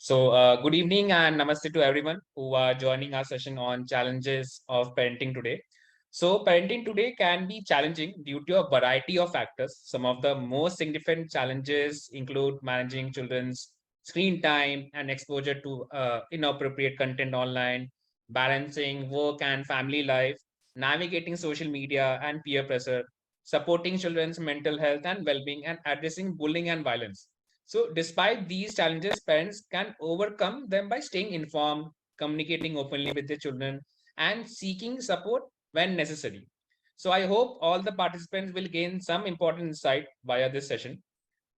Good evening and namaste to everyone who are joining our session on challenges of parenting today. Parenting today can be challenging due to a variety of factors. Some of the most significant challenges include managing children's screen time and exposure to inappropriate content online, balancing work and family life, navigating social media and peer pressure, supporting children's mental health and well being, and addressing bullying and violence. Despite these challenges, parents can overcome them by staying informed, communicating openly with their children, and seeking support when necessary. I hope all the participants will gain some important insight via this session.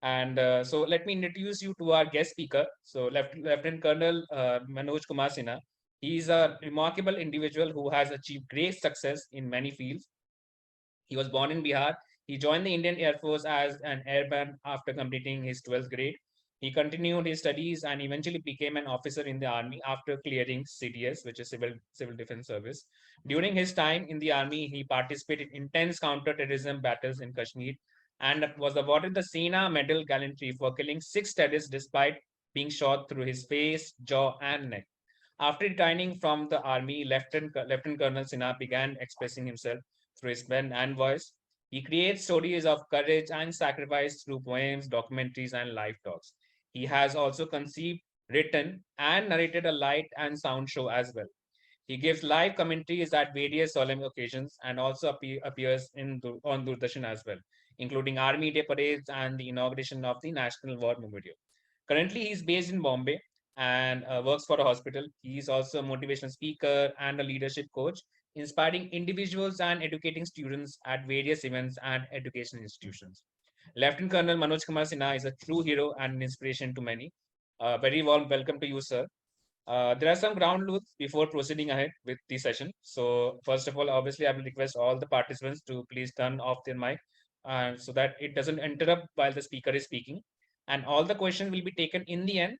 Let me introduce you to our guest speaker. Lieutenant Colonel Manoj Kumar Sinha. He is a remarkable individual who has achieved great success in many fields. He was born in Bihar. He joined the Indian Air Force as an airman after completing his 12th grade. He continued his studies and eventually became an officer in the army after clearing CDS, which is Civil Defense Service. During his time in the army, he participated in intense counter-terrorism battles in Kashmir and was awarded the Sena Medal Gallantry for killing 6 terrorists despite being shot through his face, jaw, and neck. After retiring from the army, Lieutenant Colonel Sinha began expressing himself through his pen and voice. He creates stories of courage and sacrifice through poems, documentaries, and live talks. He has also conceived, written, and narrated a light and sound show as well. He gives live commentaries at various solemn occasions and also appears on Doordarshan as well, including Army Day parades and the inauguration of the National War Memorial. Currently, he is based in Bombay and works for a hospital. He is also a motivational speaker and a leadership coach, inspiring individuals and educating students at various events and education institutions. Lieutenant Colonel Manoj Kumar Sinha is a true hero and an inspiration to many. Very warm welcome to you, sir. There are some ground rules before proceeding ahead with the session. So first of all, obviously, I will request all the participants to please turn off their mic so that it doesn't interrupt while the speaker is speaking. And all the questions will be taken in the end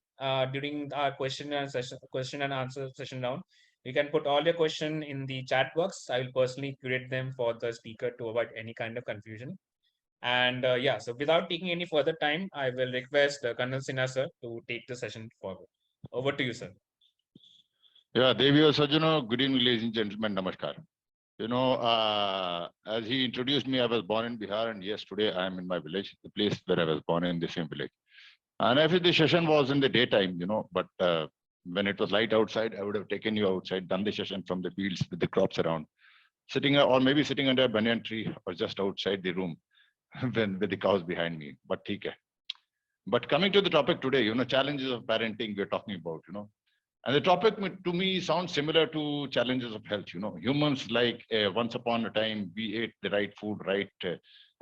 during our question and answer session round. You can put all your question in the chat box. I will personally curate them for the speaker to avoid any kind of confusion. And yeah, so without taking any further time, I will request Colonel Sinha sir to take the session forward. Over to you, sir. Yeah, Devi Sajano, good evening, ladies and gentlemen, namaskar. As he introduced me, I was born in Bihar, and yes, today I am in my village, the place where I was born in the same village. And if the session was in the daytime, but when it was light outside, I would have taken you outside, done the session from the fields with the crops around, sitting or maybe sitting under a banyan tree or just outside the room when with the cows behind me. But okay. But coming to the topic today, challenges of parenting we're talking about. And the topic to me sounds similar to challenges of health. Humans like once upon a time, we ate the right food, right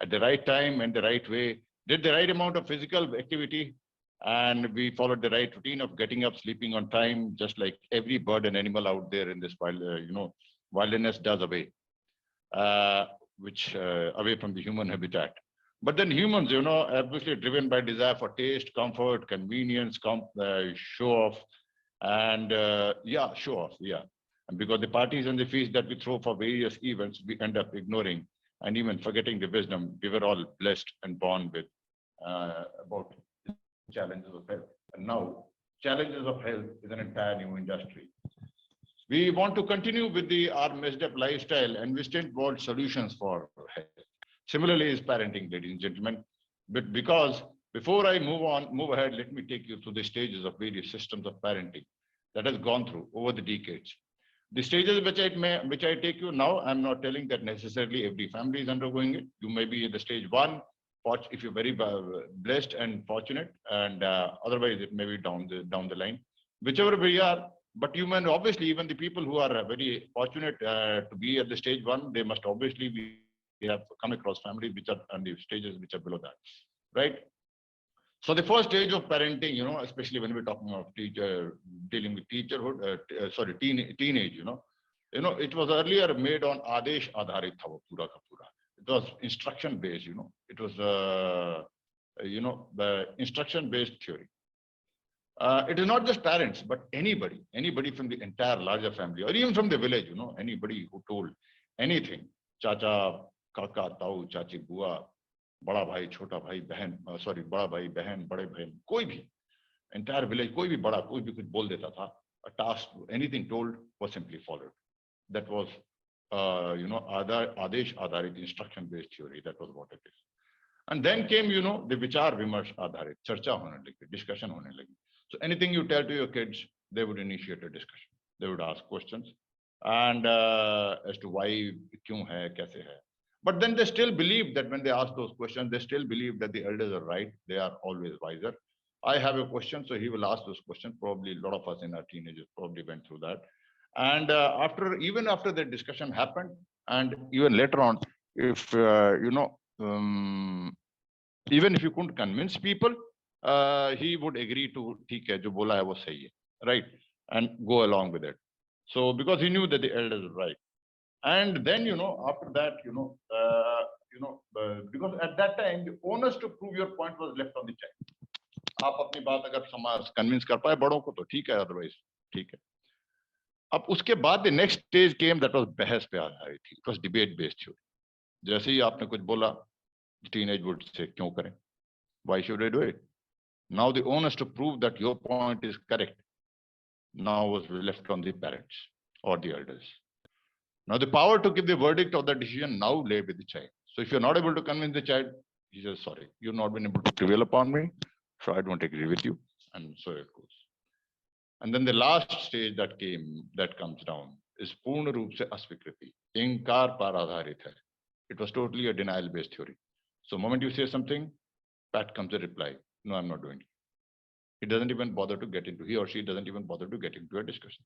at the right time and the right way, did the right amount of physical activity, and we followed the right routine of getting up, sleeping on time, just like every bird and animal out there in this wilderness does uh, which away from the human habitat. But then humans, obviously driven by desire for taste, comfort, convenience, show off, and show off, yeah. And because the parties and the feasts that we throw for various events, we end up ignoring and even forgetting the wisdom we were all blessed and born with about challenges of health. And now, challenges of health is an entire new industry. We want to continue with our messed up lifestyle and we still want solutions for health. Similarly is parenting, ladies and gentlemen. But because before I move ahead, let me take you through the stages of various systems of parenting that has gone through over the decades. The stages which I take you now, I'm not telling that necessarily every family is undergoing it. You may be at the stage one, if you're very blessed and fortunate, and otherwise it may be down the line. Whichever we are, but you may obviously even the people who are very fortunate to be at the stage one, they must obviously be have come across families which are on the stages which are below that, right? So the first stage of parenting, especially when we're talking of dealing with teacherhood, teenage, it was earlier made on Adesh Adharit tha pura ka pura. It was instruction based, it was, the instruction based theory. It is not just parents, but anybody from the entire larger family, or even from the village, anybody who told anything, chacha, kaka, tau, chachi, bua, बड़ा भाई छोटा भाई बहन बड़ा भाई बहन बड़े बहन कोई भी entire village, कोई भी बड़ा कोई भी कुछ बोल देता था, a task, anything told was simply followed. That was, Adesh Adharit, instruction based theory. That was what it is. And then came, the Vichar Vimarsh Adharit, Charcha hone lagi, discussion hone lagi. So anything you tell to your kids, they would initiate a discussion. They would ask questions and as to why, kyun hai, kaise hai. But then they still believe that when they ask those questions, they still believe that the elders are right. They are always wiser. I have a question, so he will ask those questions. Probably a lot of us in our teenagers probably went through that. And even after the discussion happened, and even later on, if even if you couldn't convince people, he would agree to theek hai, jo bola hai wo sahi hai, right, and go along with it. So because he knew that the elders were right. And then after that, because at that time the onus to prove your point was left on the child. आप अपनी बात अगर समाज convince कर पाए बड़ों को तो ठीक है, अदरवाइज ठीक है. अब उसके बाद the next stage came, that was बहस पे आधारित थी. It was debate based theory. जैसे ही आपने कुछ बोला, टीनेज वुड से क्यों करें, why should I do it. Now the onus to prove that your point is correct now was left on the parents और the elders. Now the power to give the verdict of the decision now lay with the child. So if you're not able to convince the child, he says, sorry, you've not been able to prevail upon me, so I don't agree with you. And so it goes. And then the last stage that comes down is Purna Roop se Asvikriti. Inkar par adharit hai. It was totally a denial based theory. So the moment you say something, pat comes a reply. No, I'm not doing it. He doesn't even bother to get into, he or she doesn't even bother to get into a discussion.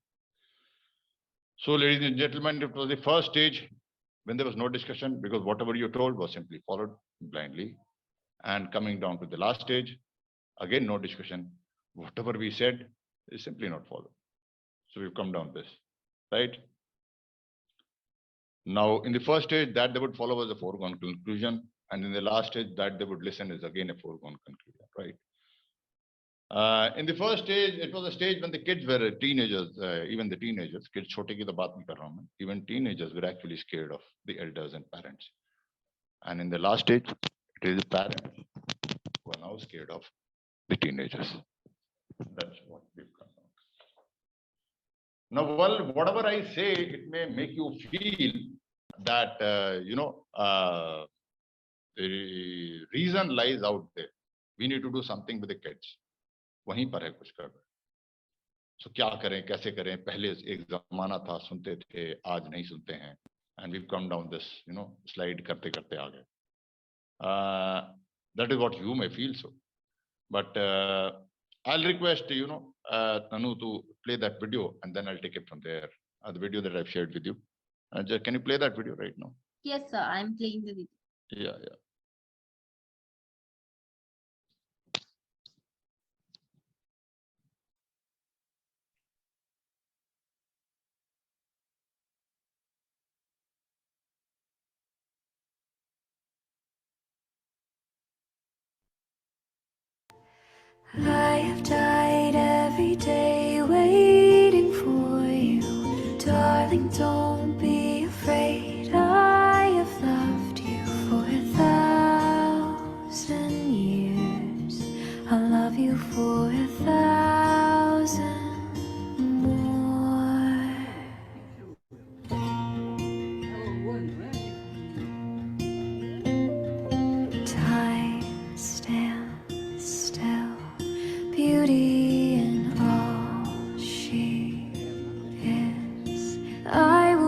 So, ladies and gentlemen, it was the first stage when there was no discussion, because whatever you told was simply followed blindly. And coming down to the last stage, again, no discussion. Whatever we said is simply not followed. So we've come down this, right? Now, in the first stage, that they would follow was a foregone conclusion. And in the last stage, that they would listen is again a foregone conclusion, right? In the first stage, it was a stage when the kids were teenagers, even the teenagers, kids छोटे की तो बात नहीं कर रहा हूँ मैं, even teenagers were actually scared of the elders and parents. And in the last stage, it is the parents who are now scared of the teenagers. That's what we've come down. Now, well, whatever I say, it may make you feel that, the reason lies out there. We need to do something with the kids. वहीं पर है कुछ कर. So क्या करें, कैसे करें, पहले एक जमाना था सुनते थे, आज नहीं सुनते हैं. And we've come down this, slide करते करते आ गए. That is what you may feel so. But I'll request, Tanu to play that video and then I'll take it from there. The video that I've shared with you. Can you play that video right now? Yes, sir. I'm playing the video. Yeah. I have died every day waiting for you. Darling, don't be afraid. I have loved you for 1,000 years. I'll love you for 1,000 more. Time stands still. Beauty in all she is. I will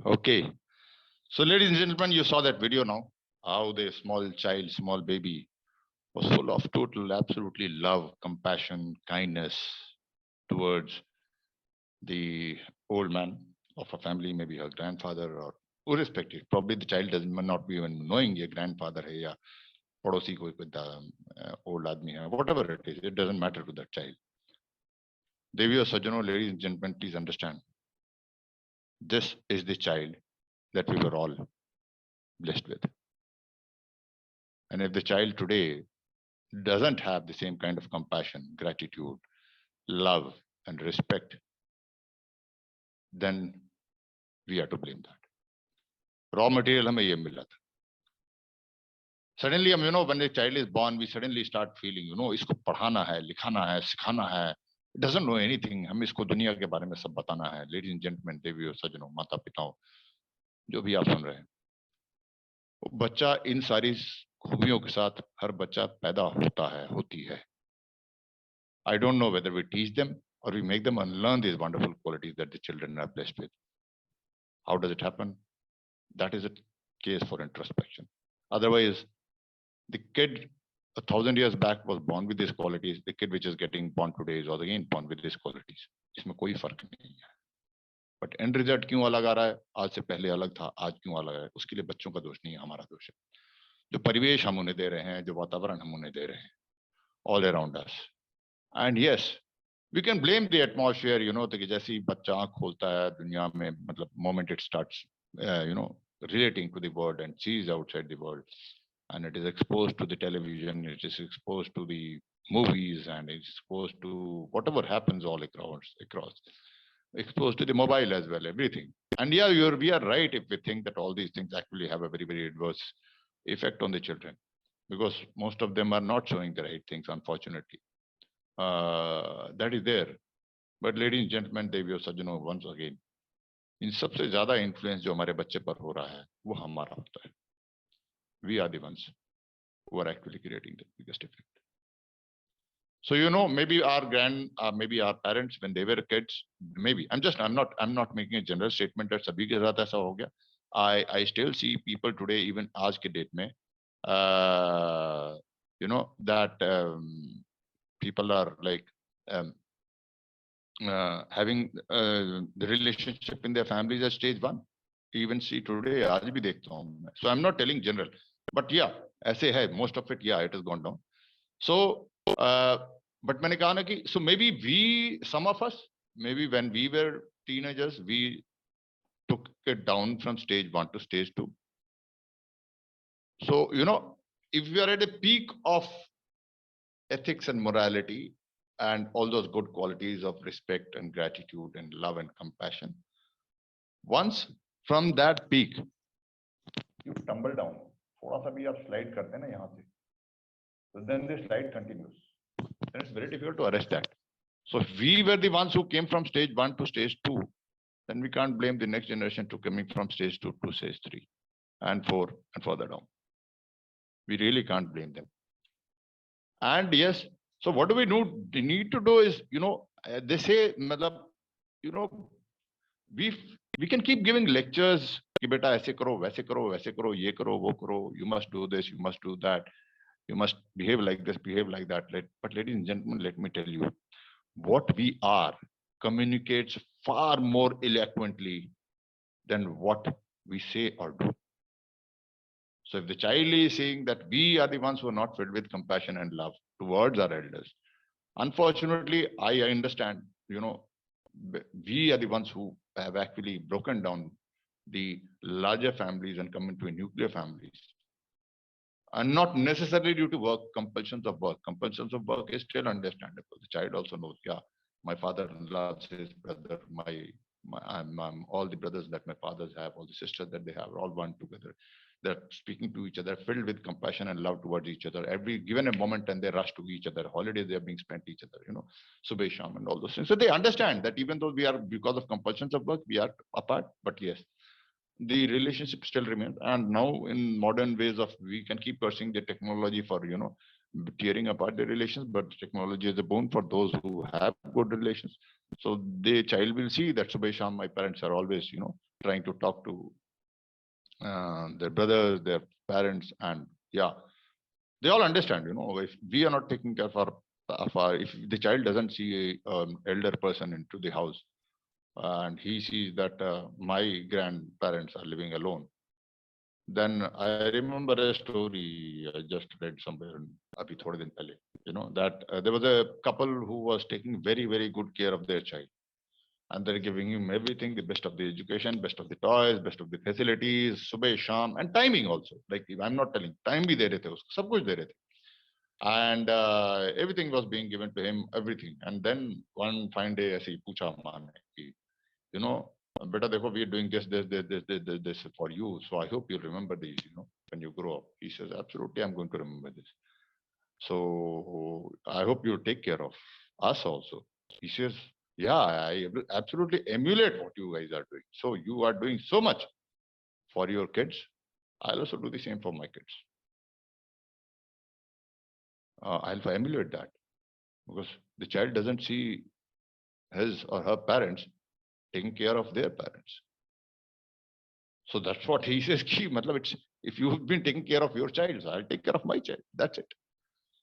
Okay. So, ladies and gentlemen, you saw that video now. How the small child, small baby was full of total, absolutely love, compassion, kindness towards the old man of a family, maybe her grandfather or irrespective. Probably the child does not be even knowing your grandfather hai ya padosi koi old aadmi hai, whatever it is, it doesn't matter to that child. Devi or Sajjano, ladies and gentlemen, please understand. This is the child that we were all blessed with. And if the child today doesn't have the same kind of compassion, gratitude, love, and respect, then we are to blame that. Raw material हमें ये मिला था. Suddenly, when a child is born, we suddenly start feeling, इसको पढ़ाना है, लिखाना है, सिखाना है. It doesn't know anything. हमें इसको दुनिया के बारे में सब बताना है. Ladies and gentlemen, देवियों, सज्जनों, माता पिताओं, जो भी आप सुन रहे हैं, बच्चा इन सारी खूबियों के साथ हर बच्चा पैदा होता है, होती है. I don't know whether we teach them or we make them unlearn these wonderful qualities that the children are blessed with. How does it happen? That is a case for introspection. Otherwise, the kid 1,000 years back was born with these qualities. The kid which is getting born today is also again born with these qualities. इसमें कोई फर्क नहीं है. But end result क्यों अलग आ रहा है? आज से पहले अलग था, आज क्यों अलग है? उसके लिए बच्चों का दोष नहीं है, हमारा दोष है. जो परिवेश हम उन्हें दे रहे हैं, जो वातावरण हम उन्हें दे रहे हैं, all around us. And yes, we can blame the atmosphere, तो कि जैसे ही बच्चा आँख खोलता है दुनिया में, मतलब moment it starts, relating to the world and sees outside the world, and it is exposed to the television, it is exposed to the movies, and it's exposed to whatever happens all across, exposed to the mobile as well, everything. And yeah, we are right if we think that all these things actually have a very, very adverse effect on the children, because most of them are not showing the right things, unfortunately. That is there. But ladies and gentlemen, देवियों सज्जनों, once again, इन सबसे ज्यादा influence जो हमारे बच्चे पर हो रहा है वो हमारा होता है. We are the ones who are actually creating the biggest effect. So maybe maybe our parents when they were kids, maybe I'm not making a general statement that सभी के साथ ऐसा हो गया. I still see people today, even आज के date में, that people are like having the relationship in their families at stage 1. Even see today, आज भी देखता हूँ मैं. So I'm not telling general, but yeah, ऐसे है, most of it, yeah, it has gone down. So, but मैंने कहा ना कि, so maybe some of us, maybe when we were teenagers, we took it down from stage 1 to stage 2. So, if we are at a peak of ethics and morality and all those good qualities of respect and gratitude and love and compassion, once from that peak, you tumble down. थोड़ा सा भी आप slide करते हैं ना यहाँ से, so then the slide continues. Then it's very difficult to arrest that. So if we were the ones who came from stage 1 to stage 2, then we can't blame the next generation to coming from stage 2 to stage 3 and 4 and further down. We really can't blame them. And yes, so what do we need to do is, they say, we can keep giving lectures कि बेटा ऐसे करो, वैसे करो, वैसे करो, ये करो, वो करो, you must do this, you must do that, you must behave like this, behave like that. But ladies and gentlemen, let me tell you, what we are communicates far more eloquently than what we say or do. So if the child is saying that we are the ones who are not filled with compassion and love towards our elders, unfortunately, I understand, we are the ones who have actually broken down the larger families and come into a nuclear families. And not necessarily due to work, compulsions of work. Compulsions of work is still understandable. The child also knows, yeah, my father loves his brother, all the brothers that my fathers have, all the sisters that they have, are all one together. They're speaking to each other, filled with compassion and love towards each other. Every given a moment, and they rush to each other. Holidays they are being spent each other, Subh Sham and all those things. So they understand that even though we are, because of compulsions of work, we are apart. But yes, the relationship still remains. And now in modern ways of, we can keep pursuing the technology for, tearing apart the relations, but technology is a boon for those who have good relations. So the child will see that Subh Sham, my parents are always, trying to talk to their brothers, their parents, and yeah, they all understand. If we are not taking care of our if the child doesn't see a elder person into the house, and he sees that my grandparents are living alone, then I remember a story I just read somewhere abhi thode din pehle, that there was a couple who was taking very, very good care of their child. And they're giving him everything, the best of the education, best of the toys, best of the facilities, subah, sham, and timing also. Like, I'm not telling, time bhi de rahe the usko, sab kuch de rahe the. And everything was being given to him, everything. And then one fine day, aise pucha maa ne ki, beta dekho, we are doing this for you. So I hope you remember these, when you grow up. He says, absolutely, I'm going to remember this. So I hope you take care of us also. He says, yeah, I absolutely emulate what you guys are doing. So you are doing so much for your kids. I'll also do the same for my kids. I'll emulate that, because the child doesn't see his or her parents taking care of their parents. So that's what he says. If you've been taking care of your child, so I'll take care of my child. That's it.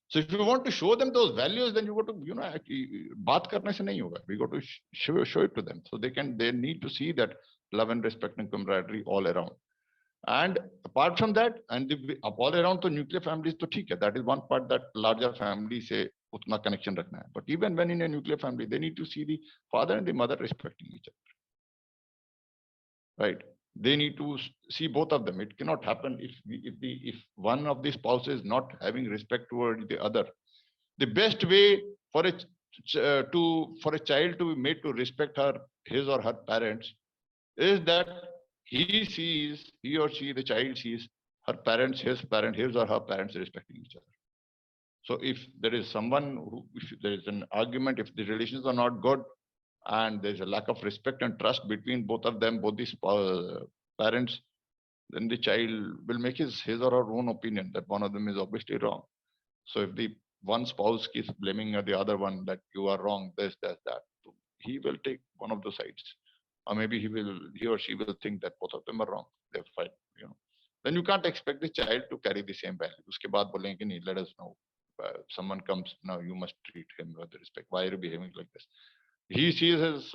So if you want to show them those values, then you got to, baat karne se nahi hoga. We got to show it to them. So they need to see that love and respect and camaraderie all around. And apart from that, and all around to nuclear families, to theek hai. That is one part, that larger family se utna connection rakhna hai. But even when in a nuclear family, they need to see the father and the mother respecting each other. Right? They need to see both of them. It cannot happen if one of the spouses is not having respect toward the other. The best way for a child to be made to respect his or her parents is that he or she, the child sees her parents, his or her parents respecting each other. So if there is if there is an argument, if the relations are not good, and there's a lack of respect and trust between both of them, both these parents, then the child will make his or her own opinion that one of them is obviously wrong. So if the one spouse keeps blaming the other one that you are wrong, this, that, he will take one of the sides. Or maybe he or she will think that both of them are wrong. They're fight, Then you can't expect the child to carry the same value. Uske baad bolenge nahi, let us know. Someone comes, now you must treat him with respect. Why are you behaving like this? He sees his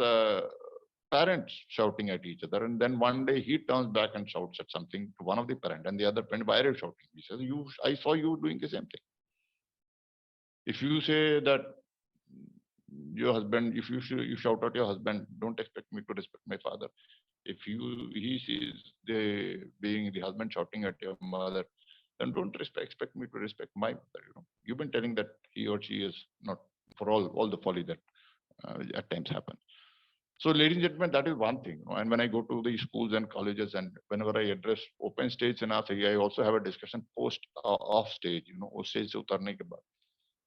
parents shouting at each other, and then one day he turns back and shouts at something to one of the parents, and the other parent, why are you shouting? He says, I saw you doing the same thing. If you say that your husband, if you shout at your husband, don't expect me to respect my father. If he sees being the husband shouting at your mother, then don't expect me to respect my mother. You've been telling that he or she is not, for all the folly that at times happen. So, ladies and gentlemen, that is one thing. And when I go to the schools and colleges, and whenever I address open stage seminar, I also have a discussion off stage, uss stage se utarne ke baad.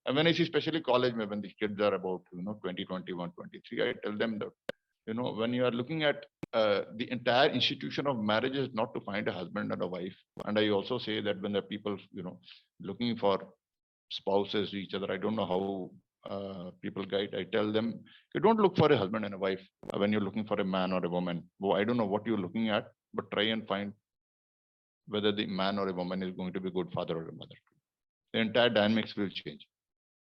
And when I see especially college, when the kids are about 20, 21, 23, I tell them that when you are looking at the entire institution of marriage is not to find a husband and a wife. And I also say that when the people looking for spouses to each other, I don't know how people guide. I tell them, you don't look for a husband and a wife when you're looking for a man or a woman. Well, I don't know what you're looking at, but try and find whether the man or a woman is going to be a good father or a mother. The entire dynamics will change.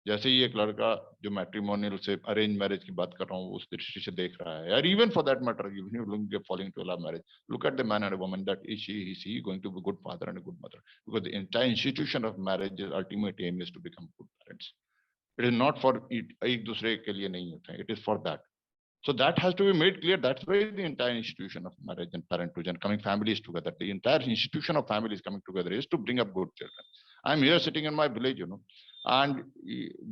जैसे ही एक लड़का जो matrimonial से arrange marriage की बात कर रहा हूँ उस दृष्टि से देख रहा है, or even for that matter, even if you're falling into a love marriage, look at the man and a woman, that is he going to be a good father and a good mother, because the entire institution of marriage, ultimate aim is to become good parents. It is not for एक दूसरे के लिए नहीं होता है, it is for that. So that has to be made clear. That's why the entire institution of marriage and parenthood and coming families together, the entire institution of families coming together is to bring up good children. I'm here sitting in my village, and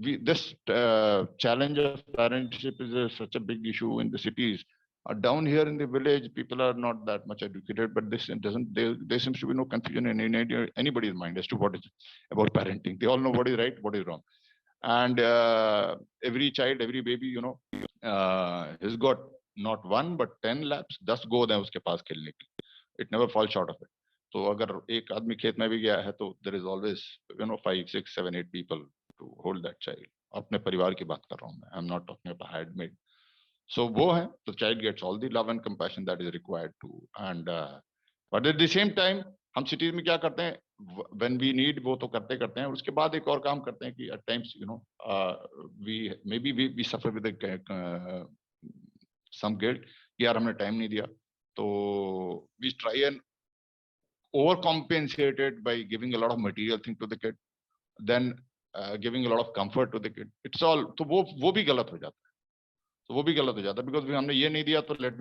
this challenge of parentship is such a big issue in the cities. Down here in the village, people are not that much educated, but this doesn't. There seems to be no confusion in anybody's mind as to what is about parenting. They all know what is right, what is wrong, and every child, every baby, has got not 1 but 10 laps. 10 गोद हैं उसके पास खेलने के लिए. It never falls short of it. तो अगर एक आदमी खेत में भी गया है तो there is always 5, 6, 7, 8 people to hold that child. अपने परिवार की बात कर रहा हूँ मैं. I'm not talking about handmaid. So वो है, the child gets all the love and compassion that is required to. And but at the same time हम cities में क्या करते हैं, when we need वो तो करते हैं, उसके बाद एक और काम करते हैं कि at times we suffer with some guilt कि यार हमने time नहीं दिया, तो we try and overcompensate it by giving a lot of material thing to the kid, then giving a lot of comfort to the kid. It's all, तो वो भी गलत हो जाता है, तो वो भी गलत हो जाता है, because हमने ये नहीं दिया तो let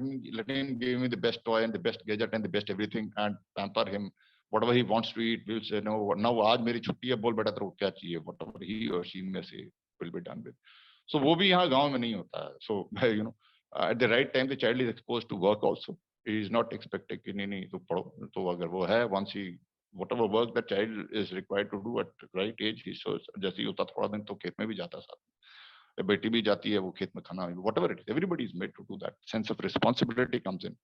him give me the best toy and the best gadget and the best everything and pamper him. Whatever he wants to eat, we'll say no. Now आज मेरी छुट्टी है, बोल बेटा तेरे को क्या चाहिए? Whatever he or she may say will be done with. So वो भी यहाँ गांव में नहीं होता है. So at the right time the child is exposed to work also. He is not expected कि नहीं तो पढ़ो, तो अगर वो है, once he whatever work the child is required to do at right age, he shows. जैसे ही होता थोड़ा दिन तो खेत में भी जाता साथ में, बेटी भी जाती है वो खेत में खाना, whatever it is, everybody is made to do that. Sense of responsibility comes in.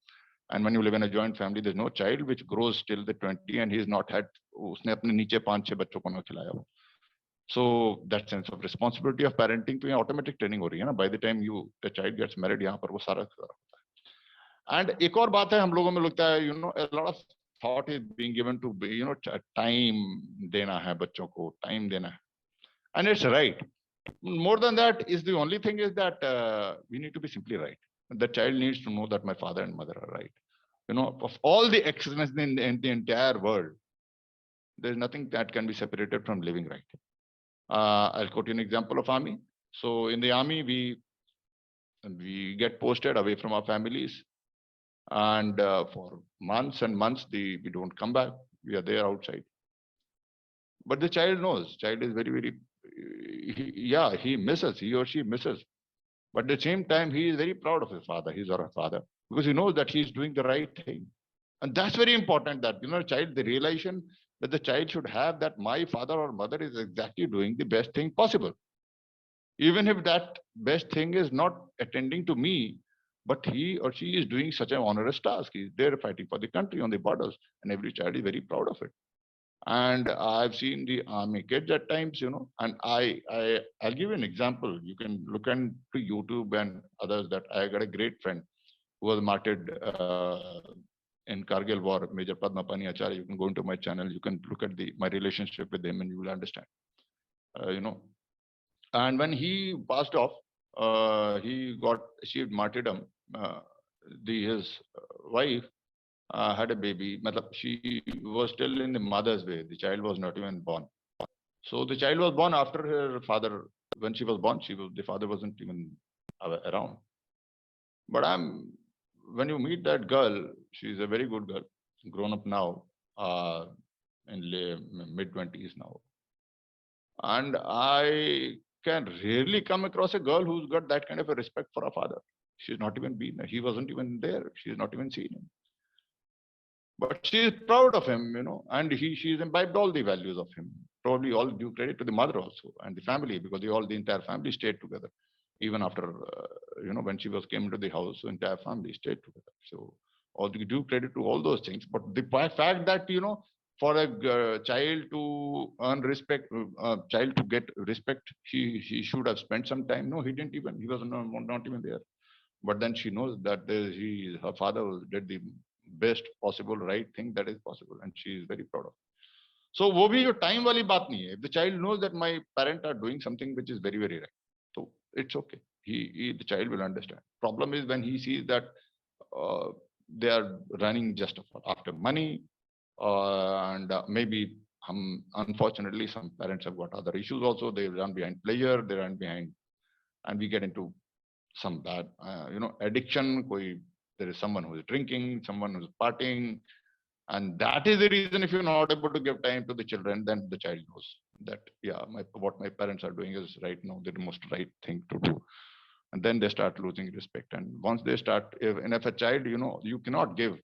And when you live in a joint family, there's no child which grows till the 20 and he's not had, उसने अपने नीचे 5-6 बच्चों को ना खिलाया हो. So that sense of responsibility of parenting तो automatic training हो रही है ना. By the time the child gets married, यहाँ पर वो सारा होता है. And एक और बात है, हम लोगों में लगता है, a lot of thought is being given to, time देना है बच्चों को, time देना है. And it's right. More than that is the only thing is that we need to be simply right. The child needs to know that my father and mother are right. Of all the excellence in the entire world, there is nothing that can be separated from living right. I'll quote you an example of army. So in the army, we get posted away from our families, and for months and months we don't come back. We are there outside. But the child knows. Child is very, very, he misses, he or she misses. But at the same time, he is very proud of his father, his or her father, because he knows that he is doing the right thing. And that's very important, that, child, the realization that the child should have that my father or mother is exactly doing the best thing possible. Even if that best thing is not attending to me, but he or she is doing such an onerous task. He's there fighting for the country on the borders, and every child is very proud of it. And I've seen the army kids at times, and I'll give you an example. You can look into YouTube and others that I got a great friend who was martyred in Kargil war, Major Padma Pani Acharya. You can go into my channel, you can look at my relationship with him and you will understand, And when he passed off, he got achieved martyrdom. His wife had a baby. She was still in the mother's way. The child was not even born. So the child was born after her father. When she was born, the father wasn't even around. But when you meet that girl, she's a very good girl, grown up now, in mid-20s now. And I can rarely come across a girl who's got that kind of a respect for her father. She's not even been, he wasn't even there. She's not even seen him. But she is proud of him, and she's imbibed all the values of him. Probably all due credit to the mother also and the family, because the entire family stayed together. Even after, when she came into the house, the entire family stayed together. So all the due credit to all those things. But the fact that, for a child to earn respect, child to get respect, he should have spent some time. No, he didn't even, he was not even there. But then she knows that her father did the best possible right thing that is possible, and she is very proud of it. So वो भी जो time वाली बात नहीं है. If the child knows that my parents are doing something which is very, very right, so it's okay. The child will understand. Problem is when he sees that they are running just after money, and maybe unfortunately some parents have got other issues also. They run behind pleasure, they run behind, and we get into some bad, addiction. There is someone who is drinking, someone who is partying, and that is the reason. If you're not able to give time to the children, then the child knows that, yeah, what my parents are doing is right now, the most right thing to do. And then they start losing respect. And once they start, if a child, you cannot give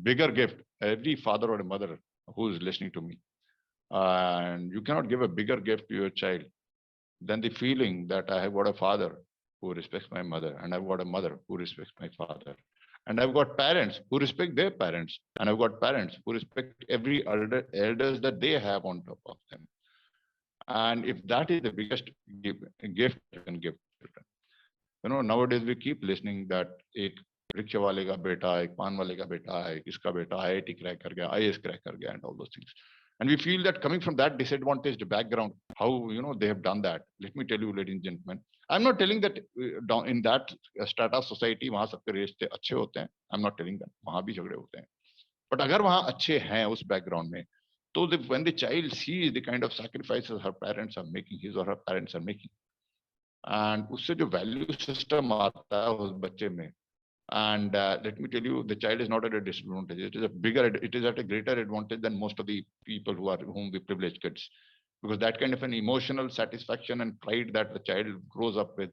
bigger gift. Every father or a mother who is listening to me, and you cannot give a bigger gift to your child than the feeling that I have got a father who respects my mother, and I've got a mother who respects my father, and I've got parents who respect their parents, and I've got parents who respect every elders that they have on top of them. And if that is the biggest gift you can give children. nowadays we keep listening that एक rickshaw वाले का बेटा, एक पान वाले का बेटा, एक इसका बेटा IIT crack कर गया, IAS crack कर गया, and all those things. And we feel that coming from that disadvantaged background, how they have done that. Let me tell you, ladies and gentlemen, I'm not telling that in that strata of society वहाँ सबके रिश्ते अच्छे होते हैं. I'm not telling that वहाँ भी झगड़े होते हैं. But अगर वहाँ अच्छे हैं उस background में, so when the child sees the kind of sacrifices her parents are making, his or her parents are making, and उससे जो value system आता है उस बच्चे में, and let me tell you, the child is not at a disadvantage. It is at a greater advantage than most of the people whom we privileged kids, because that kind of an emotional satisfaction and pride that the child grows up with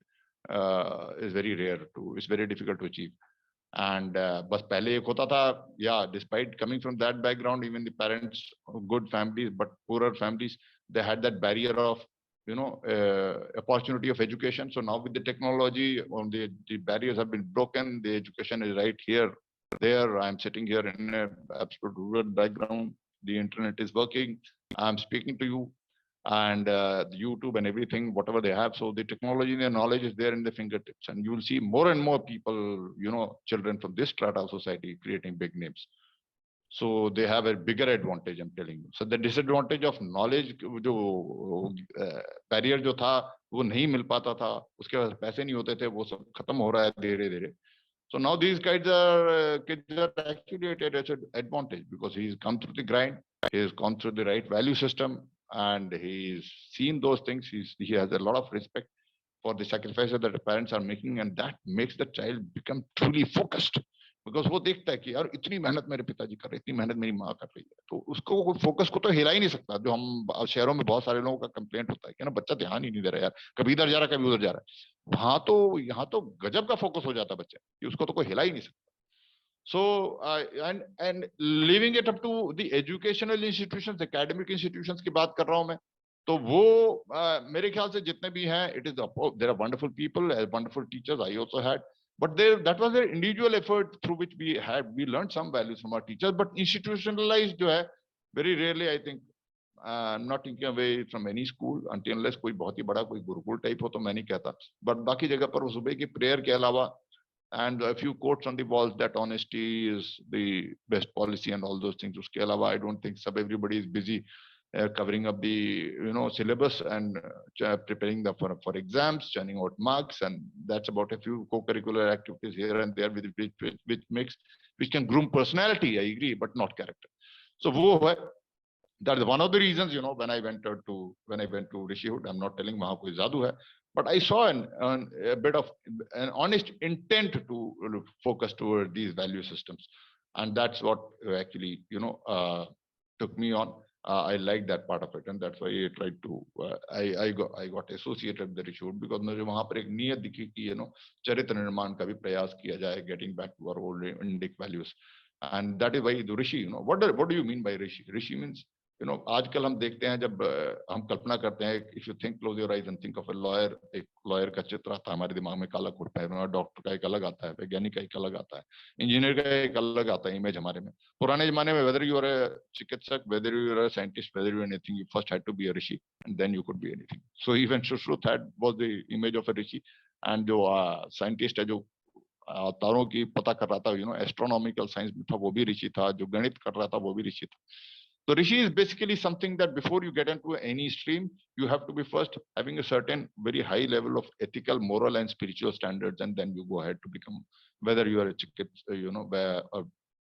is very rare it's very difficult to achieve. And बस पहले एक होता था, yeah, despite coming from that background, even the parents of good families but poorer families, they had that barrier of opportunity of education. So now with the technology, the barriers have been broken. The education is right here, there. I'm sitting here in an absolute rural background. The internet is working. I'm speaking to you, and YouTube and everything, whatever they have. So the technology and the knowledge is there in the fingertips, and you will see more and more people, children from this strata of society creating big names. So they have a bigger advantage, I'm telling you. So the disadvantage of knowledge, जो barrier जो था वो नहीं मिल पाता था, उसके पास पैसे नहीं होते थे, वो सब खत्म हो रहा है धीरे-धीरे. So now these kids are actually at an advantage because he's come through the grind, he's gone through the right value system, and he's seen those things. He has a lot of respect for the sacrifices that the parents are making, and that makes the child become truly focused. Because वो देखता है कि यार इतनी मेहनत मेरे पिताजी कर रहे हैं, इतनी मेहनत मेरी माँ कर रही है, तो उसको फोकस को तो हिला ही नहीं सकता. जो हम शहरों में बहुत सारे लोगों का कंप्लेंट होता है कि ना बच्चा ध्यान ही नहीं दे रहा यार, कभी इधर जा रहा कभी उधर जा रहा है. यहाँ तो गजब का फोकस हो जाता है बच्चे कि उसको तो कोई हिला ही नहीं सकता. So and leaving it up to the educational institutions, academic institutions की बात कर रहा हूं मैं, तो वो मेरे ख्याल से जितने भी हैं, there are wonderful people, wonderful teachers. I also had. But that was an individual effort through which we learned some values from our teachers. But institutionalized, जो है, very rarely, I think, not taking away from any school until unless कोई बहुत ही बड़ा कोई Gurukul type हो तो मैं नहीं कहता. But बाकी जगह पर वो सुबह की prayer के अलावा and a few quotes on the walls that honesty is the best policy and all those things. उसके अलावा I don't think everybody is busy covering up the syllabus and preparing for exams, churning out marks, and that's about a few co-curricular activities here and there which can groom personality. I agree, but not character. So that is one of the reasons when I went to Rishihood. I'm not telling वहाँ कोई जादू है, but I saw a bit of an honest intent to focus toward these value systems, and that's what actually took me on. I like that part of it, and that's why I tried to. I got associated with the Rishihood because मुझे वहाँ पर एक नियत दिखी कि चरित्र निर्माण का भी प्रयास किया जाए, getting back to our old Indic values, and that is why the Rishi. What do you mean by Rishi? Rishi means आजकल हम देखते हैं जब हम कल्पना करते हैं, if you think close your eyes and think of a lawyer, एक lawyer का चित्र आता है हमारे दिमाग में, काला कुर्ता पहना, डॉक्टर का एक अलग आता है, वैज्ञानिक का एक अलग आता है, इंजीनियर का एक अलग आता है इमेज हमारे में. पुराने जमाने में whether you are a चिकित्सक, whether you are a scientist, whether you are anything, you first had to be a rishi and then you could be anything. So even Sushruta was the image of a rishi, and जो scientist है जो तारों की पता कर रहा था, astronomical science में था, वो भी ऋषि था, जो गणित कर रहा था वो भी ऋषि था. So Rishi is basically something that before you get into any stream, you have to be first having a certain very high level of ethical, moral, and spiritual standards, and then you go ahead to become, whether you are a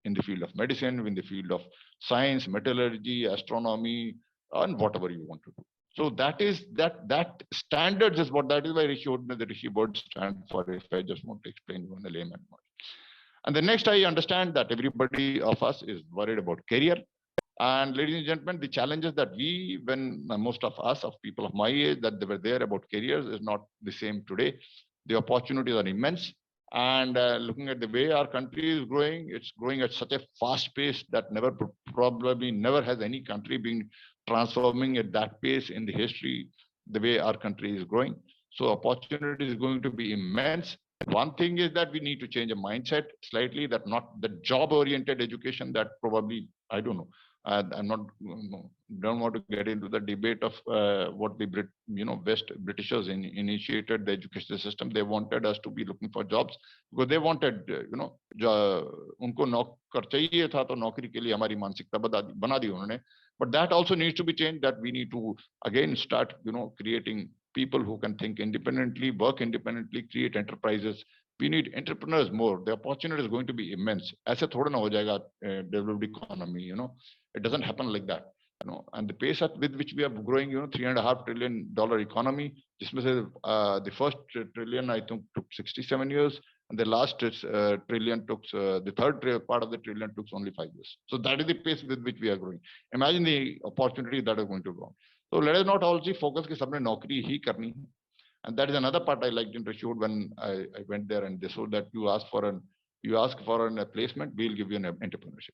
in the field of medicine, in the field of science, metallurgy, astronomy, and whatever you want to do. So that is that standards is what that is why Rishi Hood, the Rishi word stands for. If I just want to explain you in a layman. And the next, I understand that everybody of us is worried about career. And ladies and gentlemen, the challenges that when most of us, of people of my age, that they were there about careers is not the same today. The opportunities are immense. And looking at the way our country is growing, it's growing at such a fast pace that probably never has any country been transforming at that pace in the history, the way our country is growing. So opportunity is going to be immense. One thing is that we need to change a mindset slightly, that not the job-oriented education that probably, I don't know, I'm not, don't want to get into the debate of what the West Britishers initiated the education system. They wanted us to be looking for jobs because they wanted, उनको नौकर चाहिए था तो नौकरी के लिए हमारी मानसिकता बना दी उन्होंने. But that also needs to be changed. That we need to again start, creating people who can think independently, work independently, create enterprises. We need entrepreneurs more. The opportunity is going to be immense. ऐसे थोड़ा ना हो जाएगा developed economy. It doesn't happen like that. And the pace with which we are growing, $3.5 trillion economy. जिसमें से the first trillion I think took 67 years, and the last trillion took the third part of the trillion took only 5 years. So that is the pace with which we are growing. Imagine the opportunity that are going to grow. So let us not also focus कि सबने नौकरी ही करनी है. And that is another part I liked in Rishod when I went there, and they said that you ask for a placement, we'll give you an entrepreneurship.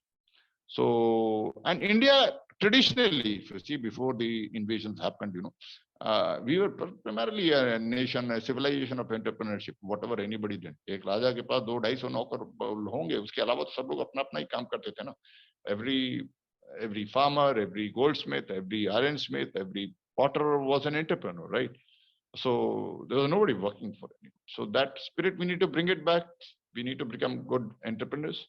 So, and India traditionally, if you see before the invasions happened, we were primarily a nation, a civilization of entrepreneurship. Whatever anybody did, एक राजा के पास 200-250 नौकर होंगे, उसके अलावा सब लोग अपना अपना ही काम करते थे ना. Every farmer, every goldsmith, every ironsmith, every potter was an entrepreneur, right? So there was nobody working for anyone. So that spirit, we need to bring it back. We need to become good entrepreneurs.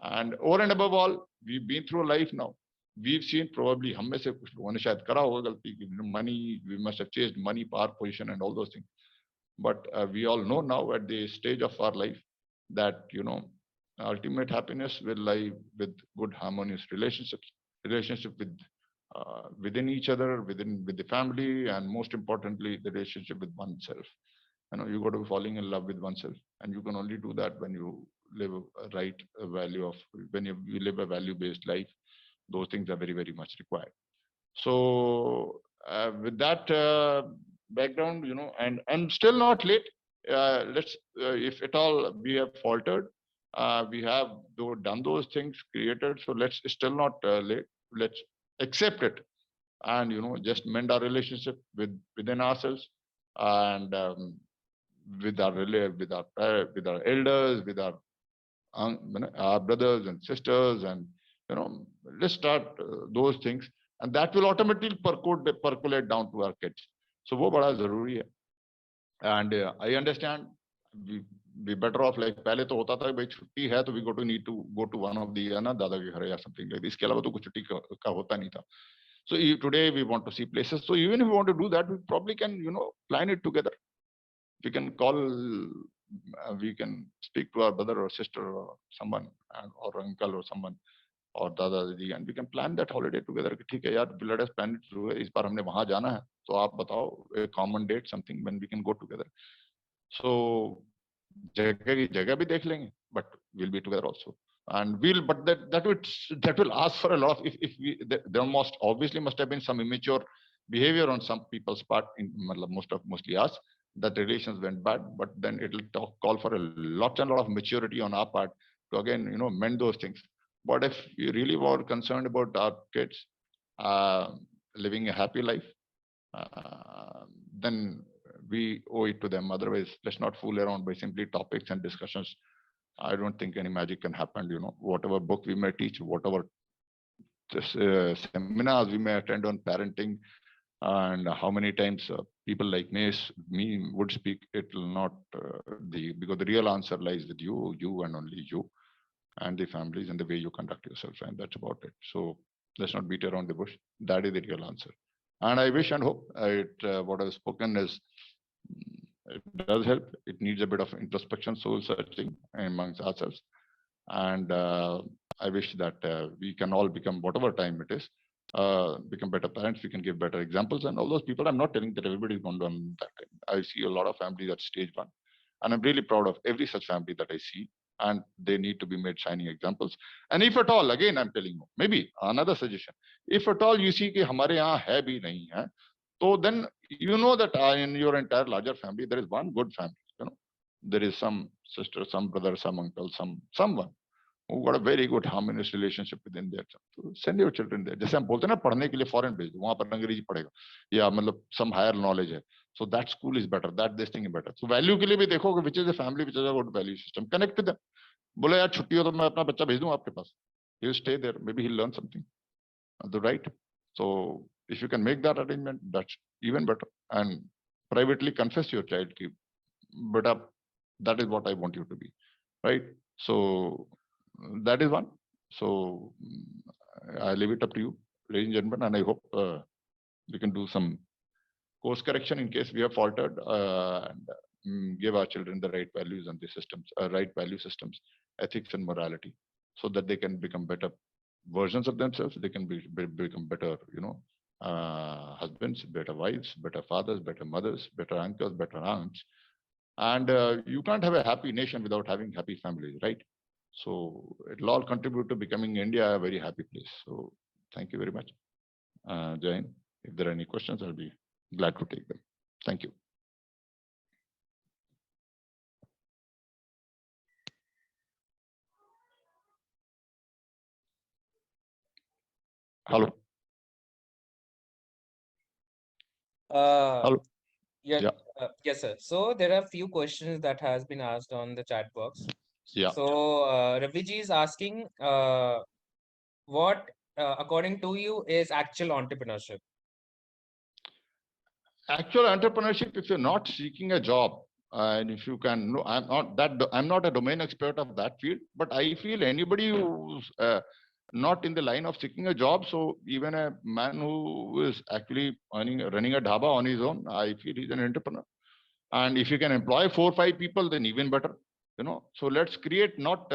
And over and above all, we've been through life now. We've seen probably हम में से कुछ लोगों ने शायद करा होगा गलती कि money, we must have chased money, power, position, and all those things. But we all know now at the stage of our life that ultimate happiness will lie with good harmonious relationship with within each other, with the family, and most importantly, the relationship with oneself. You got to be falling in love with oneself, and you can only do that when you live a right value of, when you live a value-based life. Those things are very, very much required. So with that background, and I'm still not late. Let's, if at all we have faltered, we have done those things, created. So let's still not late. Let's accept it, and just mend our relationship within ourselves, and with our elders, with our brothers and sisters, and let's start those things, and that will automatically percolate down to our kids. So वो बड़ा जरूरी है. And I understand we better off like पहले तो होता था भाई छुट्टी है तो we need to go to one of the दादा के घर या something like this. इसके अलावा तो कुछ छुट्टी का होता नहीं था. So today we want to see places. So even if we want to do that, we probably can plan it together. We can call, we can speak to our brother or sister or someone, or uncle or someone, or dada didi, and we can plan that holiday together. ठीक है यार, let us plan it through. इस बार हमने वहाँ जाना है, तो आप बताओ a common date, something when we can go together. So जगह भी देख लेंगे, but we'll be together also. And but that will ask for a lot of, if we, there must have been some immature behavior on some people's part, mostly us, that relations went bad, but then it'll call for a lot of maturity on our part to again mend those things. But if we really were concerned about our kids living a happy life, then we owe it to them. Otherwise, let's not fool around by simply topics and discussions. I don't think any magic can happen. Whatever book we may teach, whatever seminars we may attend on parenting, and how many times people like me would speak, it will not because the real answer lies with you and only you, and the families and the way you conduct yourself, and that's about it. So let's not beat around the bush. That is the real answer. And I wish and hope what I've spoken is, it does help. It needs a bit of introspection, soul searching amongst ourselves. And I wish that we can all become, whatever time it is, become better parents. We can give better examples. And all those people, I'm not telling that everybody is going to do that. I see a lot of families at stage one. And I'm really proud of every such family that I see. And they need to be made shining examples. And if at all, again, I'm telling you, maybe another suggestion, if at all you see कि हमारे यहाँ है भी नहीं है, so then that in your entire larger family, there is one good family. There is some sister, some brother, some uncle, someone who got a very good harmonious relationship within their child. So send your children there. जैसे हम बोलते हैं ना पढ़ने के लिए foreign भेज दो, वहाँ पर अंग्रेजी पढ़ेगा, या मतलब some higher knowledge है. So that school is better, that this thing is better. So value के लिए भी देखो कि which is the family, which is a good value system. Connect with them. बोलो यार छुट्टी हो तो मैं अपना बच्चा भेज दूँ आपके पास. He'll stay there. Maybe he'll learn something. right? So if you can make that arrangement, that's even better. And privately confess your child, but that is what I want you to be, right? So that is one. So I leave it up to you, ladies and gentlemen, and I hope we can do some course correction in case we have faltered, and give our children the right values and the systems, right value systems, ethics and morality, so that they can become better versions of themselves. They can become better, husbands, better wives, better fathers, better mothers, better uncles, better aunts. And you can't have a happy nation without having happy families, right? So it'll all contribute to becoming India a very happy place. So thank you very much, Jain. If there are any questions, I'll be glad to take them. Thank you. Hello. Hello. Yeah, Yeah. yes, sir. So there are a few questions that has been asked on the chat box. Yeah. So Ravi ji is asking, what, according to you, is actual entrepreneurship? Actual entrepreneurship, if you're not seeking a job, and if you can, no, I'm not a domain expert of that field, but I feel anybody who's not in the line of seeking a job, so even a man who is actually running a dhaba on his own, I feel he's an entrepreneur. And if you can employ 4 or 5 people, then even better. So let's create not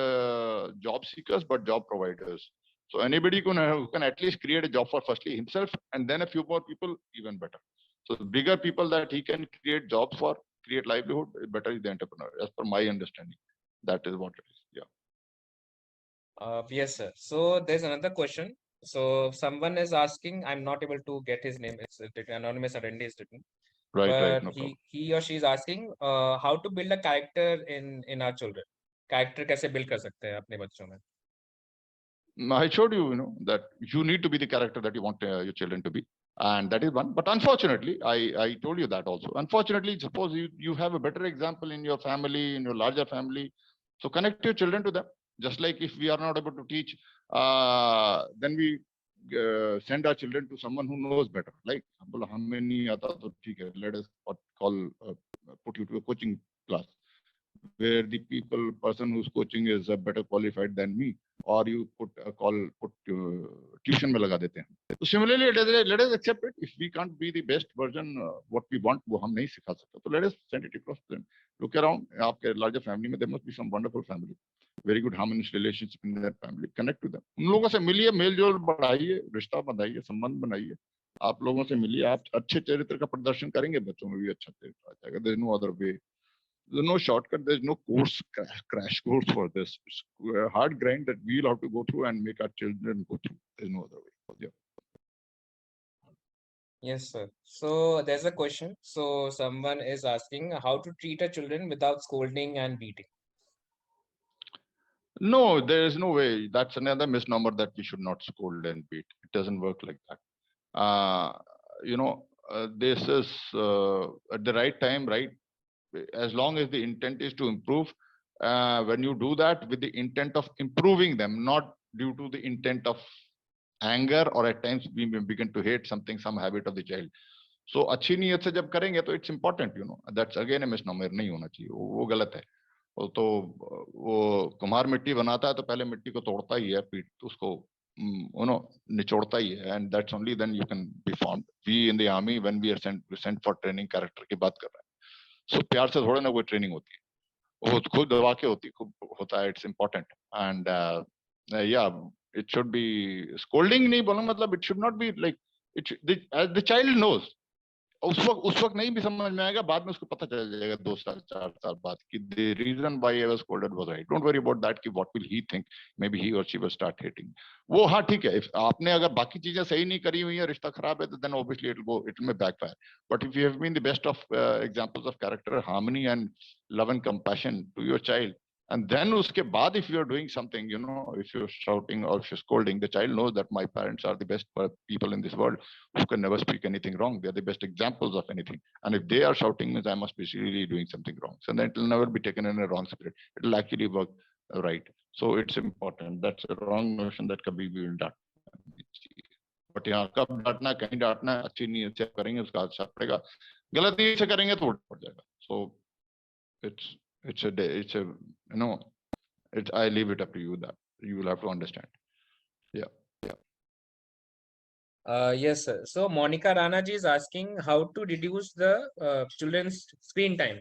job seekers but job providers. So anybody who can at least create a job for firstly himself and then a few more people, even better. So the bigger people that he can create jobs for, create livelihood, better is the entrepreneur, as per my understanding. That is what it is. Yeah. Yes, sir. So there's another question. So someone is asking, I'm not able to get his name. It's written, anonymous attendee is written. Right, But no problem. he or she is asking, how to build a character in our children. Character कैसे build कर सकते हैं अपने बच्चों में? I showed you, that you need to be the character that you want your children to be. And that is one. But unfortunately, I told you that also. Unfortunately, suppose you have a better example in your family, in your larger family. So connect your children to them. Just like if we are not able to teach, then we send our children to someone who knows better. Like, let us call, put you to a coaching class, where the person who's coaching is better qualified than me, or you put tuition में लगा देते हैं. So similarly, let us accept it. If we can't be the best version, what we want, वो हम नहीं सिखा सकते. So let us send it across to them. Look around, आपके larger family में there must be some wonderful family, very good harmonious relationship in their family. Connect to them. उन लोगों से मिलिए, मेल जोल बढ़ाइए, रिश्ता बनाइए, संबंध बनाइए. आप लोगों से मिलिए, आप अच्छे चरित्र का प्रदर्शन करेंगे, बच्चों में भी अच्छा चरित्र आ जाएगा. There is no other way. There's no shortcut. There's no course, crash course for this. It's a hard grind that we'll have to go through and make our children go through. There's no other way. Yeah. Yes, sir. So there's a question. So someone is asking how to treat a children without scolding and beating. No, there is no way. That's another misnomer that we should not scold and beat. It doesn't work like that. This is at the right time, right? As long as the intent is to improve, when you do that with the intent of improving them, not due to the intent of anger, or at times we may begin to hate something, some habit of the child. So अच्छी नीयत से जब करेंगे तो it's important, that's again a misnomer. नहीं होना चाहिए, वो गलत है. तो वो कुम्हार मिट्टी बनाता है तो पहले मिट्टी को तोड़ता ही है, पीट उसको निचोड़ता ही है, and that's only then you can be formed. We in the army, when we are sent for training, character की बात कर रहे हैं. So प्यार से थोड़ा ना कोई ट्रेनिंग होती है, वो खुद दबा के होता है. It's important. And yeah, it should be scolding नहीं बोलूं, मतलब it should not be like as the child knows. उस वक्त नहीं भी समझ में आएगा, बाद में उसको पता चल जाएगा 2 साल 4 साल बाद कि the reason why I was scolded was right. Don't worry about that कि what will he think, maybe he or she will start hating. वो हाँ ठीक है, if आपने अगर बाकी चीजें सही नहीं करी हुई है, रिश्ता खराब है, तो then obviously it may backfire. But if you have been the best of examples of character, harmony and love and compassion to your child, and then uske baad, if you are doing something, if you're shouting or if you're scolding, the child knows that my parents are the best people in this world who can never speak anything wrong. They're the best examples of anything. And if they are shouting, means I must be really doing something wrong. So then it will never be taken in a wrong spirit. It will actually work right. So it's important. That's a wrong notion that Kabir will not. But यहाँ कब डांटना, कहीं डांटना, अच्छी नीयत से करेंगे उसका अच्छा पड़ेगा, गलत नीयत से करेंगे तो उल्टा पड़ जाएगा. सो it's a you know, I leave it up to you that you will have to understand. Yeah. Yes, sir. So Monica Rana ji is asking how to reduce the children's screen time.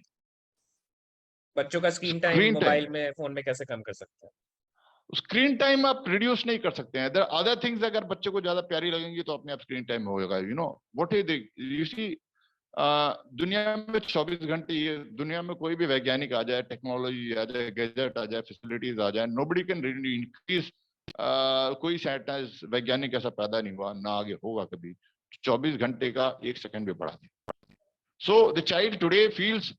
बच्चों का screen time mobile में phone में कैसे कम कर सकते हैं? Screen time आप reduce नहीं कर सकते हैं. देयर अदर थिंग्स, अगर बच्चे को ज्यादा प्यारी लगेंगी तो अपने आप स्क्रीन टाइम होगा. You know what is you see, दुनिया में 24 घंटे, ये दुनिया में कोई भी वैज्ञानिक आ जाए, टेक्नोलॉजी आ जाए, गैजेट आ जाए, फैसिलिटीज आ जाए, नोबडी कैन इंक्रीज. कोई साइंटिस्ट वैज्ञानिक ऐसा पैदा नहीं हुआ, ना आगे होगा कभी, 24 घंटे का 1 सेकंड भी बढ़ा दे. So the child today feels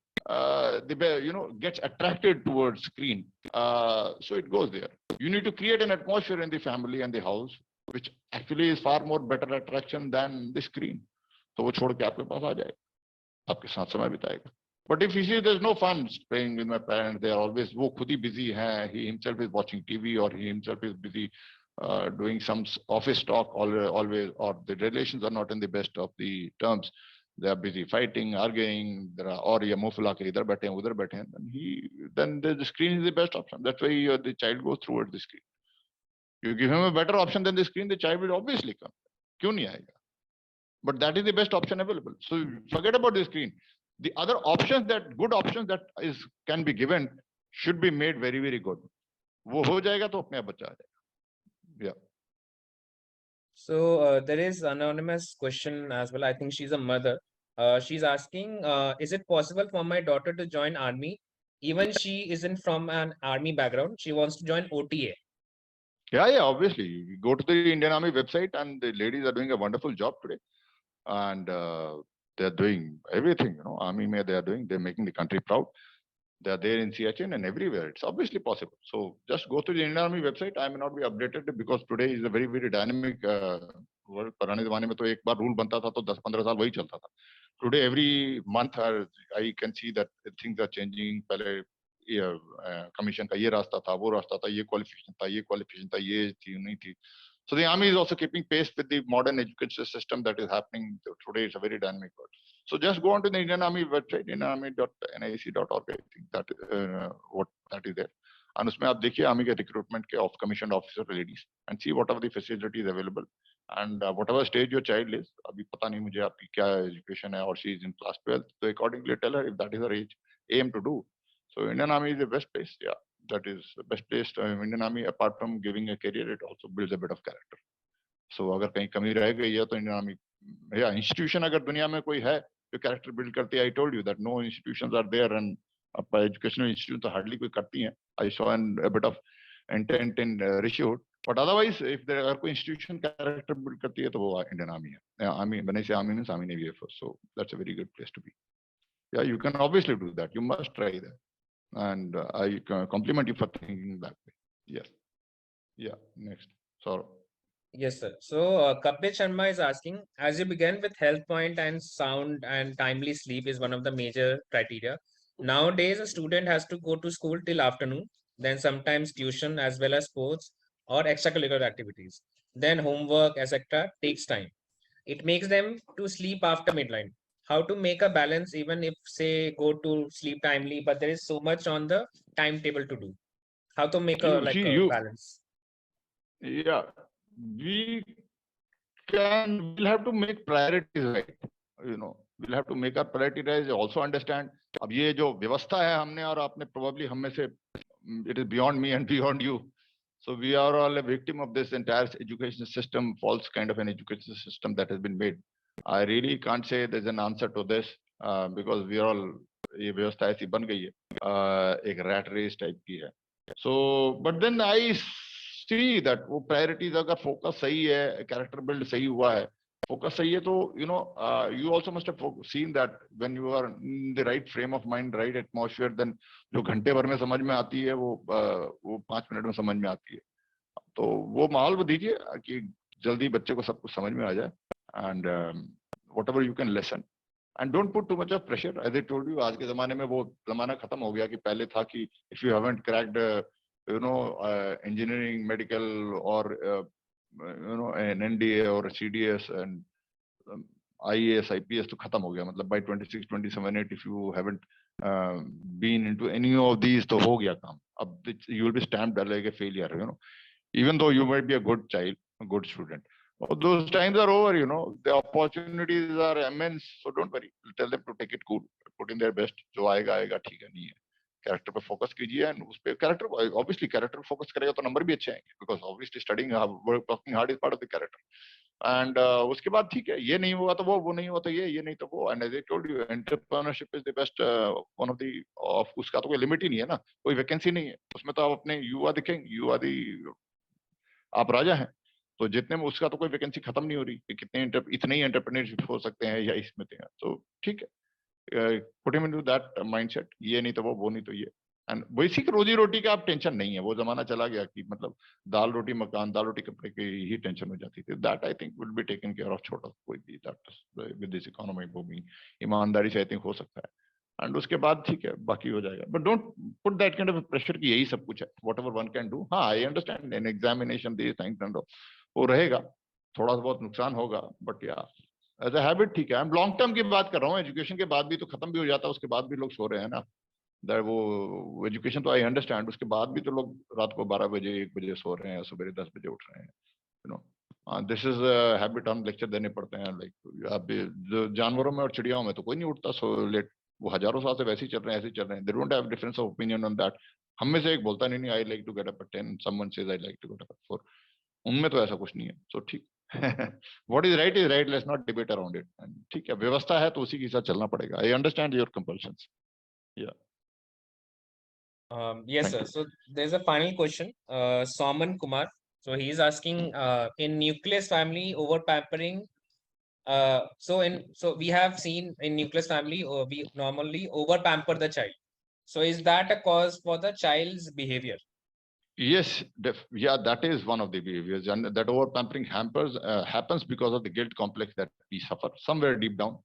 gets attracted towards screen, so it goes there. You need to create an atmosphere in the family and the house which actually is far more better attraction than the screen. So वो छोड़ के आपके पास आ जाएगा, आपके साथ समय बिताएगा. But if you see there's no fun playing with my parents, they are always, वो खुद ही busy हैं, he himself is watching TV or he himself is busy doing some office talk always, or the relations are not in the best of the terms. They are busy fighting, arguing, or ये मुंह फुला के इधर बैठे हैं उधर बैठे हैं, then the screen is the best option. That's why the child goes towards the screen. You give him a better option than the screen, the child will obviously come. क्यों नहीं आएगा? But that is the best option available. So forget about the screen. The other options, that good options that can be given, should be made very, very good. वो हो जाएगा तो अपने आप बच्चा आ जाएगा. Yeah. So there is anonymous question as well. I think she's a mother. She's asking, is it possible for my daughter to join army? Even she isn't from an army background. She wants to join OTA. Yeah, obviously. You go to the Indian Army website and the ladies are doing a wonderful job today. And they're doing everything, you know, army mein they're making the country proud. They're there in Siachen and everywhere. It's obviously possible. So just go to the Indian Army website. I may not be updated because today is a very, very dynamic world. पुराने जमाने में तो एक बार rule बनता था तो 10-15 साल वही चलता था. Today every month I can see that things are changing. पहले कमीशन का ये रास्ता था, वो रास्ता था, ये क्वालिफिकेशन था, ये थी नहीं थी. So the army is also keeping pace with the modern education system that is happening today. It's a very dynamic world. So just go on to the Indian Army website, indianarmy.nic.org. I think that what that is there. And उसमें आप देखिए army के recruitment के of commission officer ladies and see what are the facilities available and whatever stage your child is. अभी पता नहीं मुझे आपकी क्या एजुकेशन है, और शी इज इन क्लास 12, तो accordingly tell her if that is her aim to do डू. So Indian Army is the best place. Yeah, that is the best place. Indian Army, apart from giving a career, it also builds a bit of character. So अगर कहीं कमी रह गई है तो Indian Army, yeah, institution अगर दुनिया में कोई है जो character build करती है, I told you that no institutions are there, and educational institutions तो hardly कोई करती हैं. I saw a bit of intent in Rishihood, but otherwise if there अगर कोई institution character build करती है तो वो Indian Army है. Army, when I say Army means Army Navy Air Force. So that's a very good place to be. Yeah, you can obviously do that. You must try that. And I compliment you for thinking that way. Yes. Yeah. Next. Sorry. Yes, sir. So Kapil Sharma is asking, as you began with health point and sound and timely sleep is one of the major criteria. Nowadays, a student has to go to school till afternoon, then sometimes tuition as well as sports or extracurricular activities. Then homework, etc. takes time. It makes them to sleep after midnight. How to make a balance, even if say go to sleep timely, but there is so much on the timetable to do. How to make a balance? Yeah, we'll have to make priorities right. You know, we'll have to make our priorities. Also understand, अब ये जो व्यवस्था है हमने और आपने probably हम में से, it is beyond me and beyond you. So we are all a victim of this entire education system, false kind of an education system that has been made. I really can't say there's an answer to this because we are all, ये व्यवस्था ऐसी बन गई है, एक rat race type की है. So but then I see that वो priorities अगर focus सही है, character build सही हुआ है, focus सही है तो you know you also must have seen that when you are in the right frame of mind, right atmosphere, then जो घंटे भर में समझ में आती है वो 5 मिनट में समझ में आती है. तो वो माहौल दीजिए कि जल्दी बच्चे को सब कुछ समझ में आ जाए. And whatever you can listen, and don't put too much of pressure. As I told you, आज के ज़माने में वो ज़माना खत्म हो गया कि पहले था कि if you haven't cracked engineering, medical or an NDA or a CDS and IAS, IPS तो खत्म हो गया, मतलब by 26, 27, 8 if you haven't been into any of these तो हो गया काम. अब you will be stamped like a failure, even though you might be a good child, a good student. Those times are over, the opportunities are immense, so don't worry. Tell them to take it cool, put in their best. जो आएगा आएगा, ठीक है, नहीं है, character पे focus कीजिए and उस पे कैरेक्टर, ऑब्वियसली कैरेक्टर फोकस करेगा तो नंबर भी अच्छे आएंगे, because obviously studying working hard is part of the character. And उसके बाद ठीक है, ये नहीं हुआ तो वो नहीं हुआ तो ये नहीं तो वो. And as I told you, entrepreneurship is the best one of the of. उसका तो कोई लिमिट ही नहीं है ना, कोई वैकेंसी नहीं है उसमें, तो आप अपने you are the king, you are the, आप राजा हैं. तो जितने में उसका तो कोई वैकेंसी खत्म नहीं हो रही कि कितने इतने ही एंटरप्रेन्योरशिप हो सकते हैं या इसमें थे. तो ठीक है, put him into that mindset, ये नहीं तो वो नहीं तो ये. एंड बेसिक रोजी रोटी का आप टेंशन नहीं है, वो जमाना चला गया कि मतलब दाल रोटी मकान, दाल रोटी कपड़े की ही टेंशन हो जाती थी. That I think will be taken care of. छोटा कोई भी दैट विद दिस इकोनॉमी वो भी ईमानदारी से आई थिंक हो सकता है. एंड उसके बाद ठीक है, बाकी हो जाएगा. But don't put that kind of pressure कि यही सब कुछ है, व्हाटएवर वन कैन डू. हाँ, I understand in examination this things and वो रहेगा, थोड़ा बहुत नुकसान होगा, बट या एज अ हैबिट ठीक है. आई एम लॉन्ग टर्म की बात कर रहा हूँ, एजुकेशन के बाद भी तो खत्म भी हो जाता है, उसके बाद भी लोग सो रहे हैं ना. वो एजुकेशन तो आई अंडरस्टैंड, उसके बाद भी तो लोग रात को 12 बजे 1 बजे सो रहे हैं, सुबह 10 बजे उठ रहे हैं. This is habit. हम लेक्चर देने पड़ते हैं लाइक, अब जानवरों में और चिड़ियाओं में तो कोई नहीं उठता सो लेट, वो हजारों साल से वैसे ही चल रहे हैं, ऐसे ही चल रहे हैं. They don't have difference of opinion on that. हम में से एक बोलता नहीं I like to get up at 10, someone says I like to get up at 4. उनमें तो ऐसा कुछ नहीं है. सो ठीक, what is right, let's not debate around it. ठीक है, व्यवस्था है तो उसी के साथ चलना पड़ेगा. I understand your compulsions. या Yes, Thank sir. you. So there's a final question. Soman Kumar. So he's asking, in nucleus family, over pampering. So we have seen in nucleus family, we normally over pamper the child. So is that a cause for the child's behavior? Yes, yeah, that is one of the behaviors, and that over pampering happens because of the guilt complex that we suffer somewhere deep down.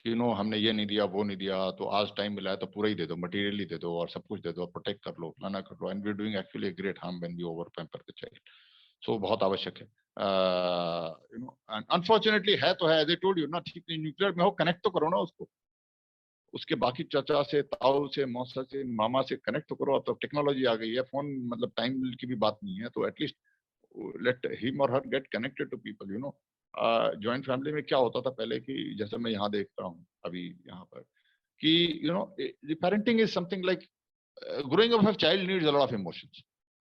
हमने ये नहीं दिया, वो नहीं दिया, तो आज time मिला है तो पूरा ही दे दो, मटेरियल ही दे दो और सब कुछ दे दो, प्रोटेक्ट कर लो, फलाना कर लो. And we are doing actually great harm when we over pamper the child. So बहुत आवश्यक है. एंड अनफॉर्चुनेटली है तो है, एज आई टोल्ड यू ना, ठीक न्यूक्लियर में हो, कनेक्ट तो करो ना उसको, उसके बाकी चाचा से, ताऊ से, मौसा से, मामा से कनेक्ट तो करो. अब तो टेक्नोलॉजी आ गई है, फोन, मतलब टाइम की भी बात नहीं है, तो at least let him or her get connected to people. Joint family में क्या होता था पहले कि जैसे मैं यहाँ देख रहा हूँ अभी यहाँ पर कि parenting is something like growing up, a child needs a lot of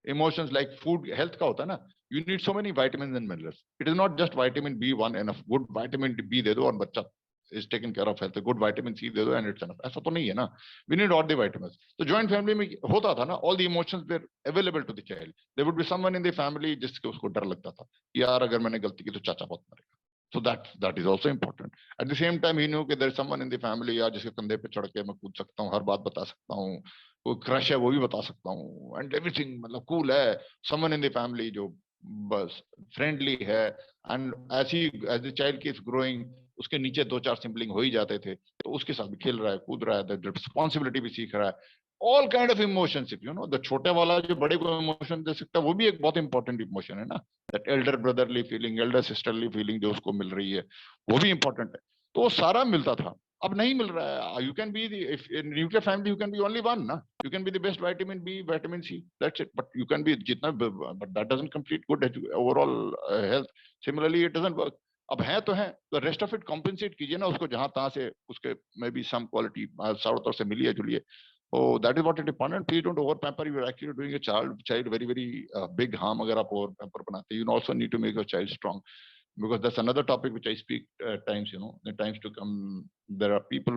emotions like food, health का होता है ना, you need so many vitamins and minerals. It is not just vitamin B1 enough. Good vitamin B दे दो और बच्चा is taken care of health. Good vitamin C दे दो and it's enough. ऐसा तो नहीं है ना, we need all the vitamins. तो joint family में होता था ना, all the emotions were available to the child. There would be someone in the family जिसके उसको डर लगता था, यार अगर मैंने गलती की तो चाचा बहुत मरेगा. So that is also important. At the same time, he knew that there is someone in the family यार जिसके कंधे पे चढ़ के मैं कूद सकता हूँ, हर बात बता सकता हूँ, कोई क्रश है वो भी बता सकता हूँ, एंड एवरीथिंग, मतलब कूल है. समवन इन द फैमिली जो बस फ्रेंडली है. एंड ऐसी एज द चाइल्ड की इज ग्रोइंग, उसके नीचे 2-4 सिबलिंग हो ही जाते थे, तो उसके साथ भी खेल रहा है, कूद रहा है, रिस्पॉन्सिबिलिटी भी सीख रहा है. All kind of emotions. The छोटे वाला जो बड़े को इमोशन दे सकता है, वो भी एक बहुत इंपॉर्टेंट इमोशन है ना. That Elder brotherly feeling, Elder sisterly feeling जो उसको मिल रही है, वो भी इंपॉर्टेंट है. तो वो सारा मिलता था, अब नहीं मिल रहा है. You can be if in nuclear family you can be only one ना. You can be the best vitamin B, vitamin C, that's it. But you can be जितना, but that doesn't complete good overall health. Similarly it doesn't work. अब है तो है, तो rest of it compensate कीजिए ना उसको, जहां तहां से उसके में भी सम क्वालिटी चारों तरफ से मिली है जुलिए. Oh, that is what it is important. Please don't over pamper. You are actually doing a child very very big harm. अगर आप over pamper बनाते, you also need to make your child strong, because that's another topic which I speak at times. In times to come, there are people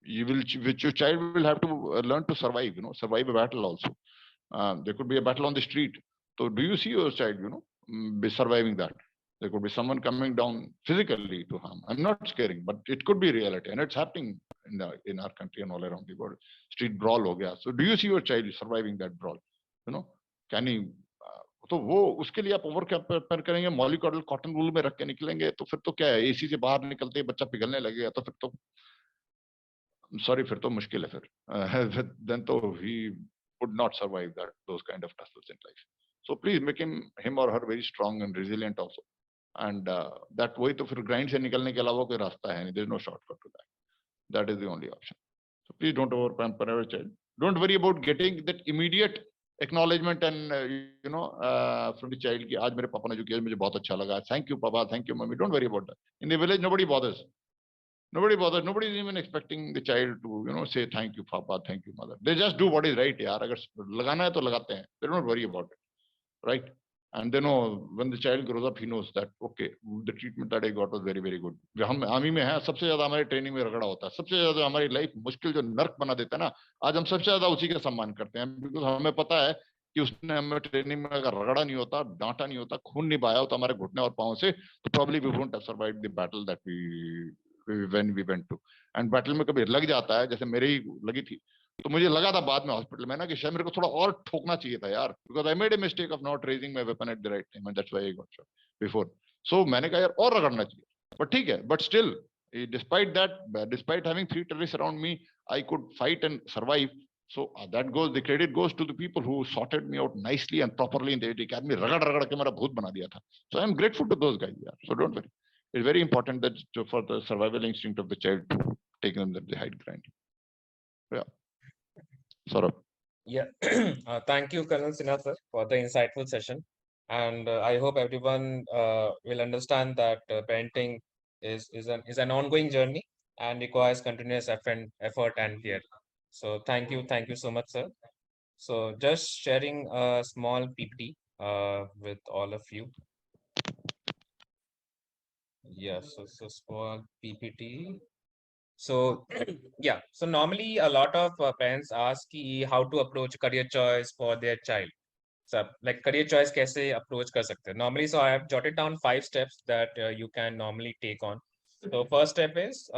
which your child will have to learn to survive. Survive a battle also. There could be a battle on the street. So do you see your child, be surviving that? There could be someone coming down physically to harm. I'm not scaring, but it could be reality, and it's happening in our country and all around the world. Street brawl हो गया. So do you see your child surviving that brawl? Can he? तो वो उसके लिए आप over camper करेंगे, molecular cotton wool में रख के निकलेंगे, तो फिर तो क्या है, एसी से बाहर निकलते ही बच्चा पिघलने लगेगा, तो फिर तो सॉरी, फिर तो मुश्किल है. फिर then तो he would not survive those kind of tussles in life. So please make him or her very strong and resilient also. And that way to फिर grind से निकलने के अलावा कोई रास्ता है नहीं. There is no shortcut to that. That is the only option. So please don't over pamper your child. Don't worry about getting that immediate acknowledgement and from the child कि आज मेरे पापा ने जो किया मुझे बहुत अच्छा लगा. Thank you papa, thank you mommy. Don't worry about that. In the village nobody bothers. Nobody bothers. Nobody is even expecting the child to say thank you papa, thank you mother. They just do what is right. यार अगर लगाना है तो लगाते हैं. They don't worry about it, right? And they know when the child grows up, he knows that okay, the treatment that I got was very very good. हम army में हैं, सबसे ज्यादा हमारी ट्रेनिंग में रगड़ा होता है, सबसे ज्यादा हमारी लाइफ मुश्किल जो नर्क बना देता है ना, आज हम सबसे ज्यादा उसी का सम्मान करते हैं, बिकॉज हमें पता है कि उसने हमें ट्रेनिंग में अगर रगड़ा नहीं होता, डांटा नहीं होता, खून नहीं बहाया होता हमारे घुटने और पांव से, तो probably we wouldn't have survived the battle that when we went to. And battle में कभी लग जाता है, जैसे मेरे ही लगी थी, तो मुझे लगा था बाद में हॉस्पिटल में ना कि शायद मेरे को थोड़ा और ठोकना चाहिए था यार, because I made a mistake of not raising my weapon at the right time and that's why I got shot before. So मैंने कहा यार और रगड़ना चाहिए, but ठीक है, but still despite that, despite having 3 terrorists around me, I could fight and survive. So that goes, the credit goes to the people who sorted me out nicely and properly in the academy. रगड़ रगड़ के मेरा भूत बना दिया था. So I am grateful to those guys. Yeah. So don't worry. It's very important that for the survival instinct of the child to take them the height grind. Yeah. Saurabh. Yeah, thank you, Colonel Sinha, sir, for the insightful session. And I hope everyone will understand that parenting is an ongoing journey and requires continuous effort and care. So thank you so much, sir. So just sharing a small PPT with all of you. Yes, so small PPT. So yeah, so normally a lot of parents ask how to approach career choice for their child. So like career choice कैसे approach कर सकते हैं? Normally, so I have jotted down 5 steps that you can normally take on. So first step is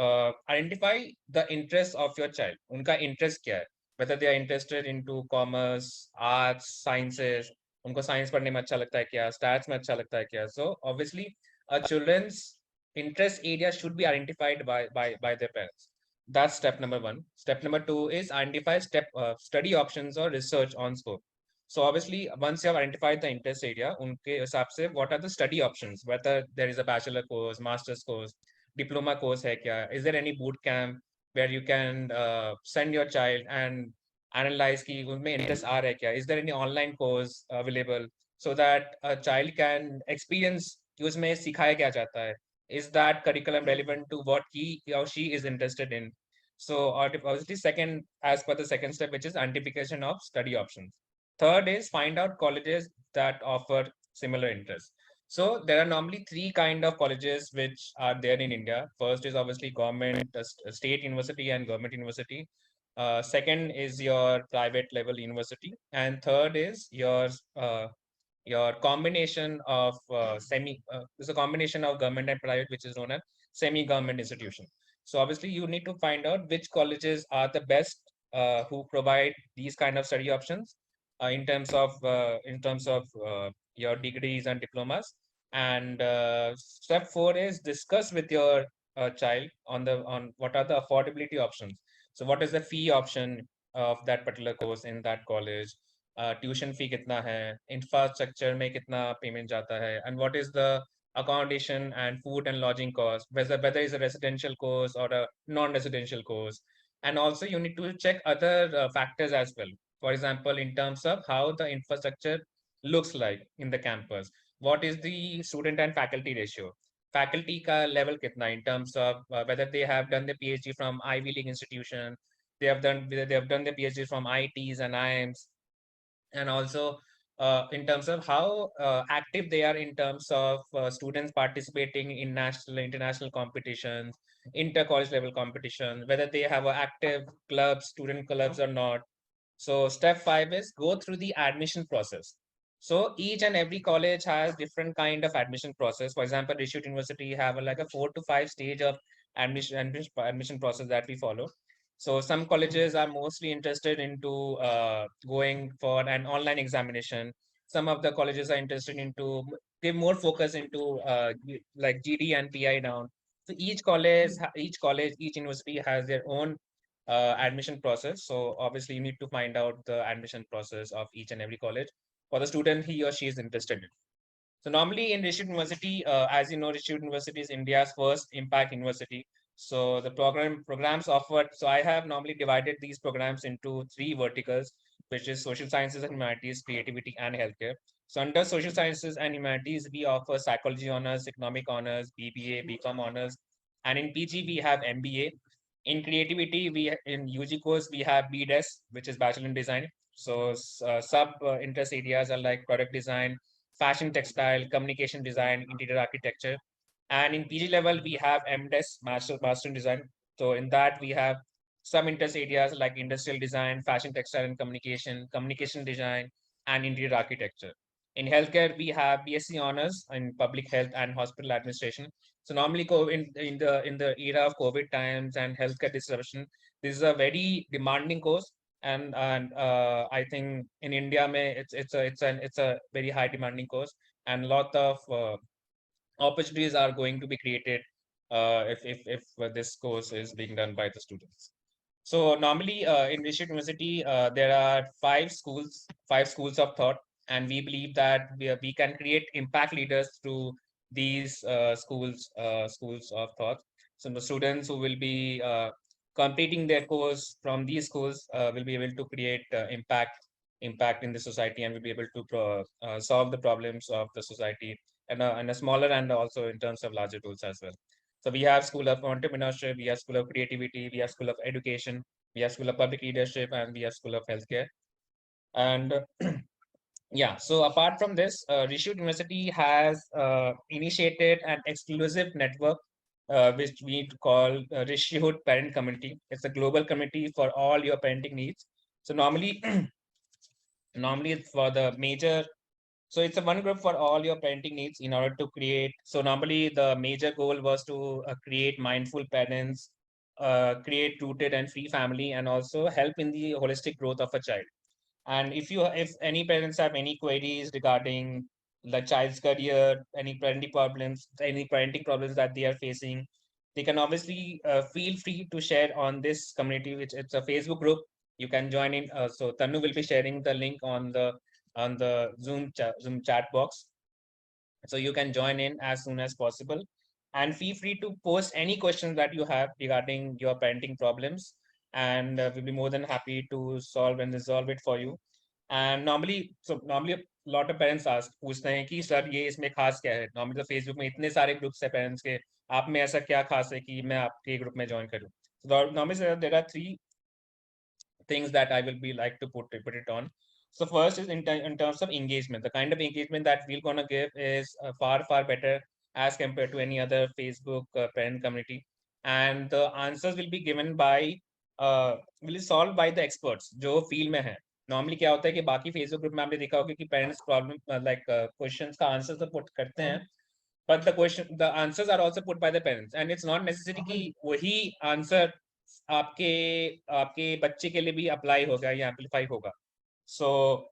identify the interest of your child. उनका interest क्या है? Whether they are interested into commerce, arts, sciences, उनको science पढ़ने में अच्छा लगता है क्या? Stats में अच्छा लगता है क्या? So obviously, a children's interest area should be identified by their parents. That's step number 1. Step number 2 is identify study options or research on scope. So obviously, once you have identified the interest area, उनके हिसाब से what are the study options? Whether there is a bachelor course, master's course, diploma course है क्या? Is there any boot camp where you can send your child and analyze कि उनमें interest आ रहा है क्या? Is there any online course available so that a child can experience कि उसमें सिखाया क्या जाता है? Is that curriculum relevant to what he or she is interested in? So obviously, second, as per the second step, which is identification of study options. Third is find out colleges that offer similar interests. So there are normally 3 kind of colleges which are there in India. First is obviously government, state university and government university. Second is your private level university, and third is your combination of there's a combination of government and private, which is known as semi-government institution. So obviously you need to find out which colleges are the best who provide these kind of study options in terms of your degrees and diplomas. And step 4 is discuss with your child on what are the affordability options. So what is the fee option of that particular course in that college? Tuition fee कितना है, infrastructure में कितना payment जाता है, and what is the accommodation and food and lodging cost, whether it's a residential course or a non-residential course. And also you need to check other factors as well. For example, in terms of how the infrastructure looks like in the campus, what is the student and faculty ratio, faculty ka level kitna in terms of whether they have done the PhD from Ivy League institution, they have done the PhD from IITs and IIMs, and also in terms of how active they are in terms of students participating in national international competitions, inter-college level competition, whether they have active clubs, student clubs or not. So step 5 is go through the admission process. So each and every college has different kind of admission process. For example, Rishut University have like a 4 to 5 stage of admission process that we follow. So some colleges are mostly interested into going for an online examination. Some of the colleges are interested into give more focus into like GD and PI down. So each university has their own admission process. So obviously you need to find out the admission process of each and every college. for the student he or she is interested in. So normally in Rishit University, as you know, Rishit University is India's first impact university. So the programs offered, so I have normally divided these programs into three verticals, which is social sciences and humanities, creativity, and healthcare. So under social sciences and humanities, we offer psychology honors, economic honors, BBA, BCom honors, and in PG we have MBA. In creativity, in UG course we have BDES, which is Bachelor in Design. So sub interest areas are like product design, fashion textile, communication design, interior architecture. And in PG level, we have MDes, Master in Design. So in that, we have some interest areas like industrial design, fashion textile and communication design, and interior architecture. In healthcare, we have BSc honors in public health and hospital administration. So normally, in the era of COVID times and healthcare disruption, this is a very demanding course, and I think in India, it's a very high demanding course, and a lot of opportunities are going to be created if this course is being done by the students. So normally in Rishit University, there are five schools of thought, and we believe that we can create impact leaders through these schools of thought. So the students who will be completing their course from these schools will be able to create impact in the society, and will be able to solve the problems of the society and a smaller and also in terms of larger tools as well. So we have School of Entrepreneurship, we have School of Creativity, we have School of Education, we have School of Public Leadership, and we have School of Healthcare. And yeah, so apart from this, Rishut University has initiated an exclusive network, which we call Rishut Parent Community. It's a global community for all your parenting needs. So normally, normally it's for the major. So it's a one group for all your parenting needs in order to create. So normally the major goal was to create mindful parents, create rooted and free family, and also help in the holistic growth of a child. And if any parents have any queries regarding the child's career, any parenting problems that they are facing, they can obviously feel free to share on this community, which it's a Facebook group. You can join in. So Tanu will be sharing the link on the Zoom chat box, so you can join in as soon as possible. And feel free to post any questions that you have regarding your parenting problems, and we'll be more than happy to solve and resolve it for you. And normally a lot of parents ask, पूछते हैं कि sir ये इसमें खास क्या है. Normally the Facebook में इतने सारे ग्रुप्स है parents के, आप में ऐसा क्या खास है कि मैं आपके ग्रुप में join करूं. So normally sir, there are three things that I will be like to put it on. So first is in terms of engagement. The kind of engagement that we're gonna give is far better as compared to any other Facebook parent community, and the answers will be given by will be solved by the experts जो field में है. Normally क्या होता है कि बाकी Facebook group में आपने देखा होगा कि parents problem like questions का answers तो put करते हैं, but the answers are also put by the parents, and it's not necessary कि वही answer आपके आपके बच्चे के लिए भी अप्लाई होगा या एम्पलीफाई होगा. So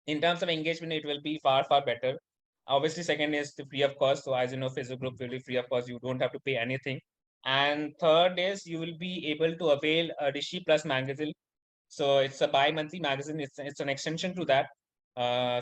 in terms of engagement, it will be far better. Obviously, second is the free of cost. So as you know, Facebook group will be free of cost. You don't have to pay anything. And third is you will be able to avail a Rishi Plus magazine. So it's a bi-monthly magazine. It's an extension to that.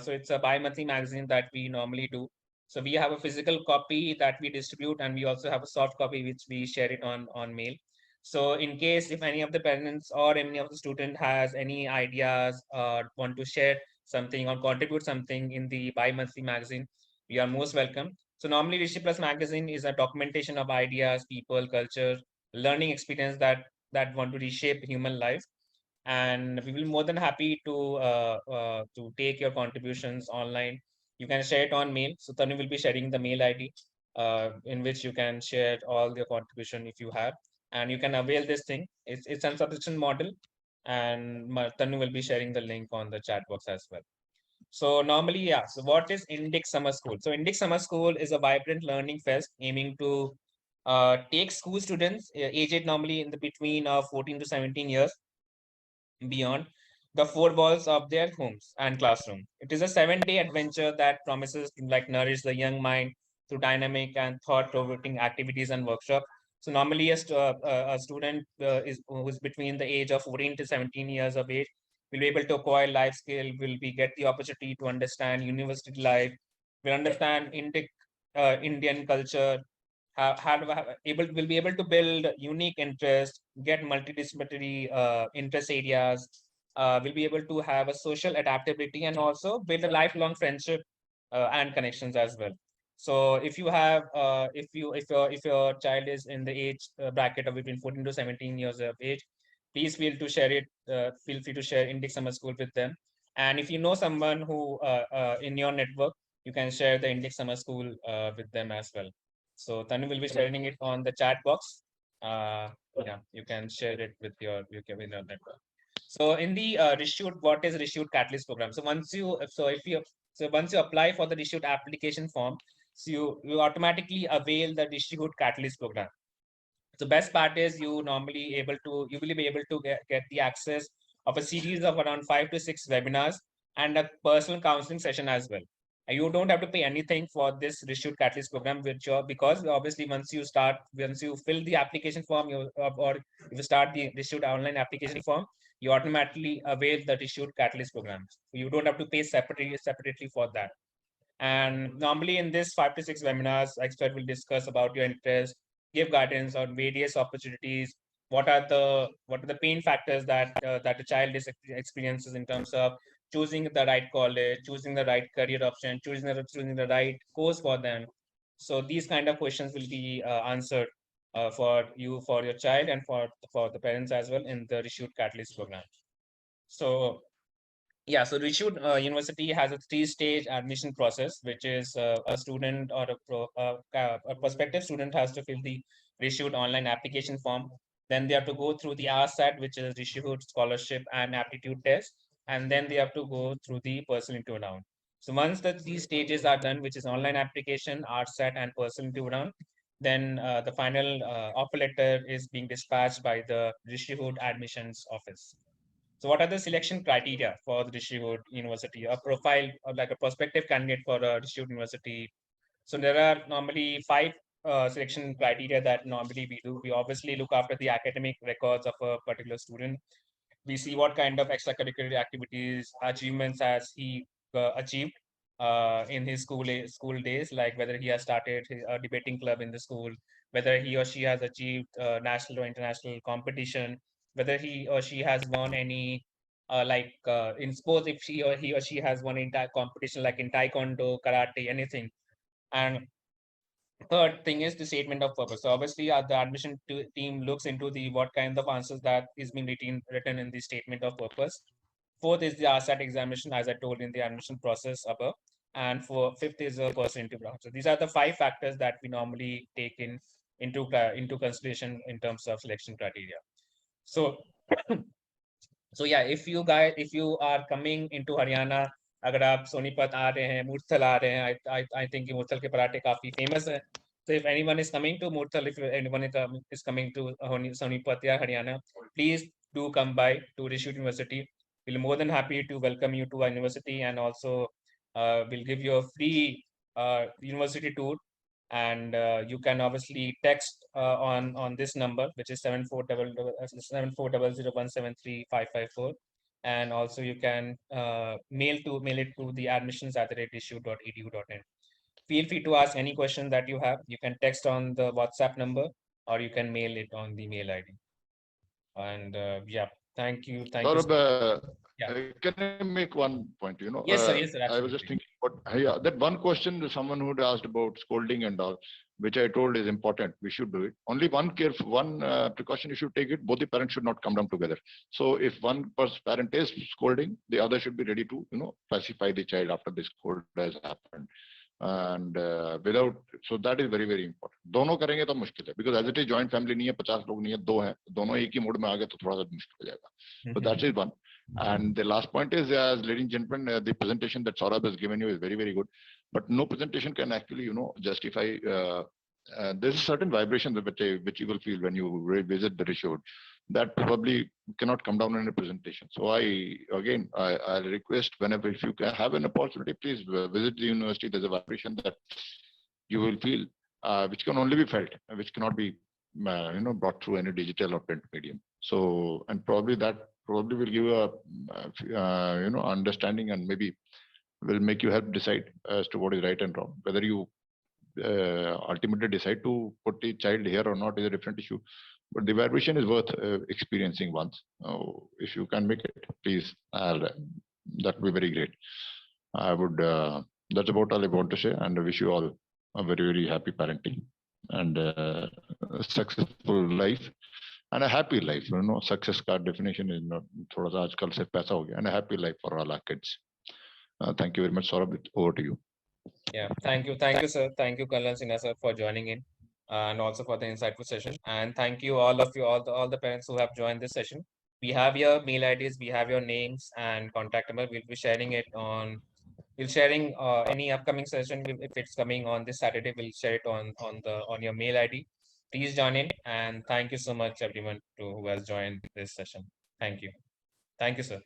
So it's a bi-monthly magazine that we normally do. So we have a physical copy that we distribute, and we also have a soft copy which we share it on mail. So in case if any of the parents or any of the student has any ideas or want to share something or contribute something in the bi-monthly magazine, we are most welcome. So normally Rishi Plus magazine is a documentation of ideas, people, culture, learning experience that want to reshape human life. And we will be more than happy to take your contributions online. You can share it on mail. So Tanu will be sharing the mail ID in which you can share all your contribution if you have, and you can avail this thing. It's a subscription model, and Tanu will be sharing the link on the chat box as well. So normally, yeah. So what is Indic Summer School? So Indic Summer School is a vibrant learning fest aiming to take school students aged normally in the between of 14 to 17 years beyond the four walls of their homes and classroom. It is a 7-day adventure that promises to like nourish the young mind through dynamic and thought-provoking activities and workshops. So normally a student is who's between the age of 14 to 17 years of age will be able to acquire life skill, will be get the opportunity to understand university life, will understand Indian culture, will be able to build unique interest, get multidisciplinary interest areas, will be able to have a social adaptability and also build a lifelong friendship and connections as well. So if you have, if your child is in the age bracket of between 14 to 17 years of age, please feel free to share Indic Summer School with them. And if you know someone who in your network, you can share the Indic Summer School with them as well. So Tanu will be sharing it on the chat box. Yeah, you can share it with your network. So in the what is Reshoot Catalyst program? So once you apply for the Reshoot application form, so you automatically avail the Reshoot Catalyst program. The best part is you will be able to get the access of a series of around 5 to 6 webinars and a personal counseling session as well. And you don't have to pay anything for this Reshoot Catalyst program, because obviously once you fill the application form, or if you start the Reshoot online application form, you automatically avail the Reshoot Catalyst program. You don't have to pay separately for that. And normally in this 5 to 6 webinars, expert will discuss about your interest, give guidance on various opportunities. What are the pain factors that the child experiences in terms of choosing the right college, choosing the right career option, choosing the right course for them. So these kind of questions will be answered for your child, and for the parents as well in the Reshoot Catalyst program. So yeah, so Reshoot University has a 3-stage admission process, which is a student or a prospective student has to fill the Reshoot online application form. Then they have to go through the RSAT, which is Reshoot Scholarship and Aptitude Test, and then they have to go through the personal interview round. So once these stages are done, which is online application, RSAT, and personal interview round, then the final offer letter is being dispatched by the Reshoot admissions office. So what are the selection criteria for the Reshoot University? A profile, or like a prospective candidate for a Reshoot University. So there are normally 5 selection criteria that normally we do. We obviously look after the academic records of a particular student. We see what kind of extracurricular activities, achievements has he achieved in his school days, like whether he has started a debating club in the school, whether he or she has achieved national or international competition, whether he or she has won any in sports, if he or she has won entire competition like in taekwondo, karate, anything. And third thing is the statement of purpose. So obviously, the admission team looks into the what kind of answers that is being written in the statement of purpose. Fourth is the RSAT examination, as I told in the admission process above. And for fifth is a person interview round. So these are the 5 factors that we normally take into consideration in terms of selection criteria. So so yeah, if you are coming into Haryana, अगर आप सोनीपत आ रहे हैं, मूर्थल आ रहे हैं, I think Murthal के पराठे काफी famous है. So if anyone is coming to Murthal, if anyone is coming to Sonipat or Haryana, please do come by to Reshoot University. We'll be more than happy to welcome you to our university, and also we'll give you a free university tour. And you can obviously text on this number, which is 7400173554. And also you can mail it to the admissions@reshoot.edu.in. Feel free to ask any question that you have. You can text on the WhatsApp number, or you can mail it on the mail ID. And yeah, thank you. Saurabh, Yeah. Can I make one point? Yes, sir. Yes, sir. I was just Absolutely. thinking about that one question, someone who had asked about scolding and all, which I told is important. We should do it. Only one precaution you should take it. Both the parents should not come down together. So if one parent is scolding, the other should be ready to, pacify the child after the scold has happened. And so that is very, very important. दोनों करेंगे तो मुश्किल है, because as it is joint family नहीं है, 50 लोग नहीं है, 2 हैं, दोनों एक ही मोड में आ गए तो थोड़ा सा मुश्किल हो जाएगा. So that is one. And the last point is, as ladies and gentlemen, the presentation that Saurabh has given you is very, very good, but no presentation can actually, justify. There's a certain vibration which you will feel when you revisit the Reshoot that probably cannot come down in a presentation. So I request, whenever if you can have an opportunity, please visit the university. There's a vibration that you will feel, which can only be felt, which cannot be brought through any digital or print medium. So, and probably that probably will give you a understanding, and maybe will make you help decide as to what is right and wrong. Whether you ultimately decide to put the child here or not is a different issue. But the vibration is worth experiencing once. If you can make it, please, that would be very great. I would. That's about all I want to say, and I wish you all a very, very happy parenting and a successful life and a happy life. Success का definition is not थोड़ा सा आजकल से पैसा हो गया, and a happy life for all our kids. Thank you very much, Saurabh. Over to you. Yeah, thank you, sir. Thank you, Kalyan Sinha sir, for joining in, and also for the insightful session. And thank you, all of you, all the parents who have joined this session. We have your mail IDs, we have your names and contact number. We'll be sharing it on. We'll sharing any upcoming session if it's coming on this Saturday. We'll share it on your mail ID. Please join in, and thank you so much, everyone, who has joined this session. Thank you, sir.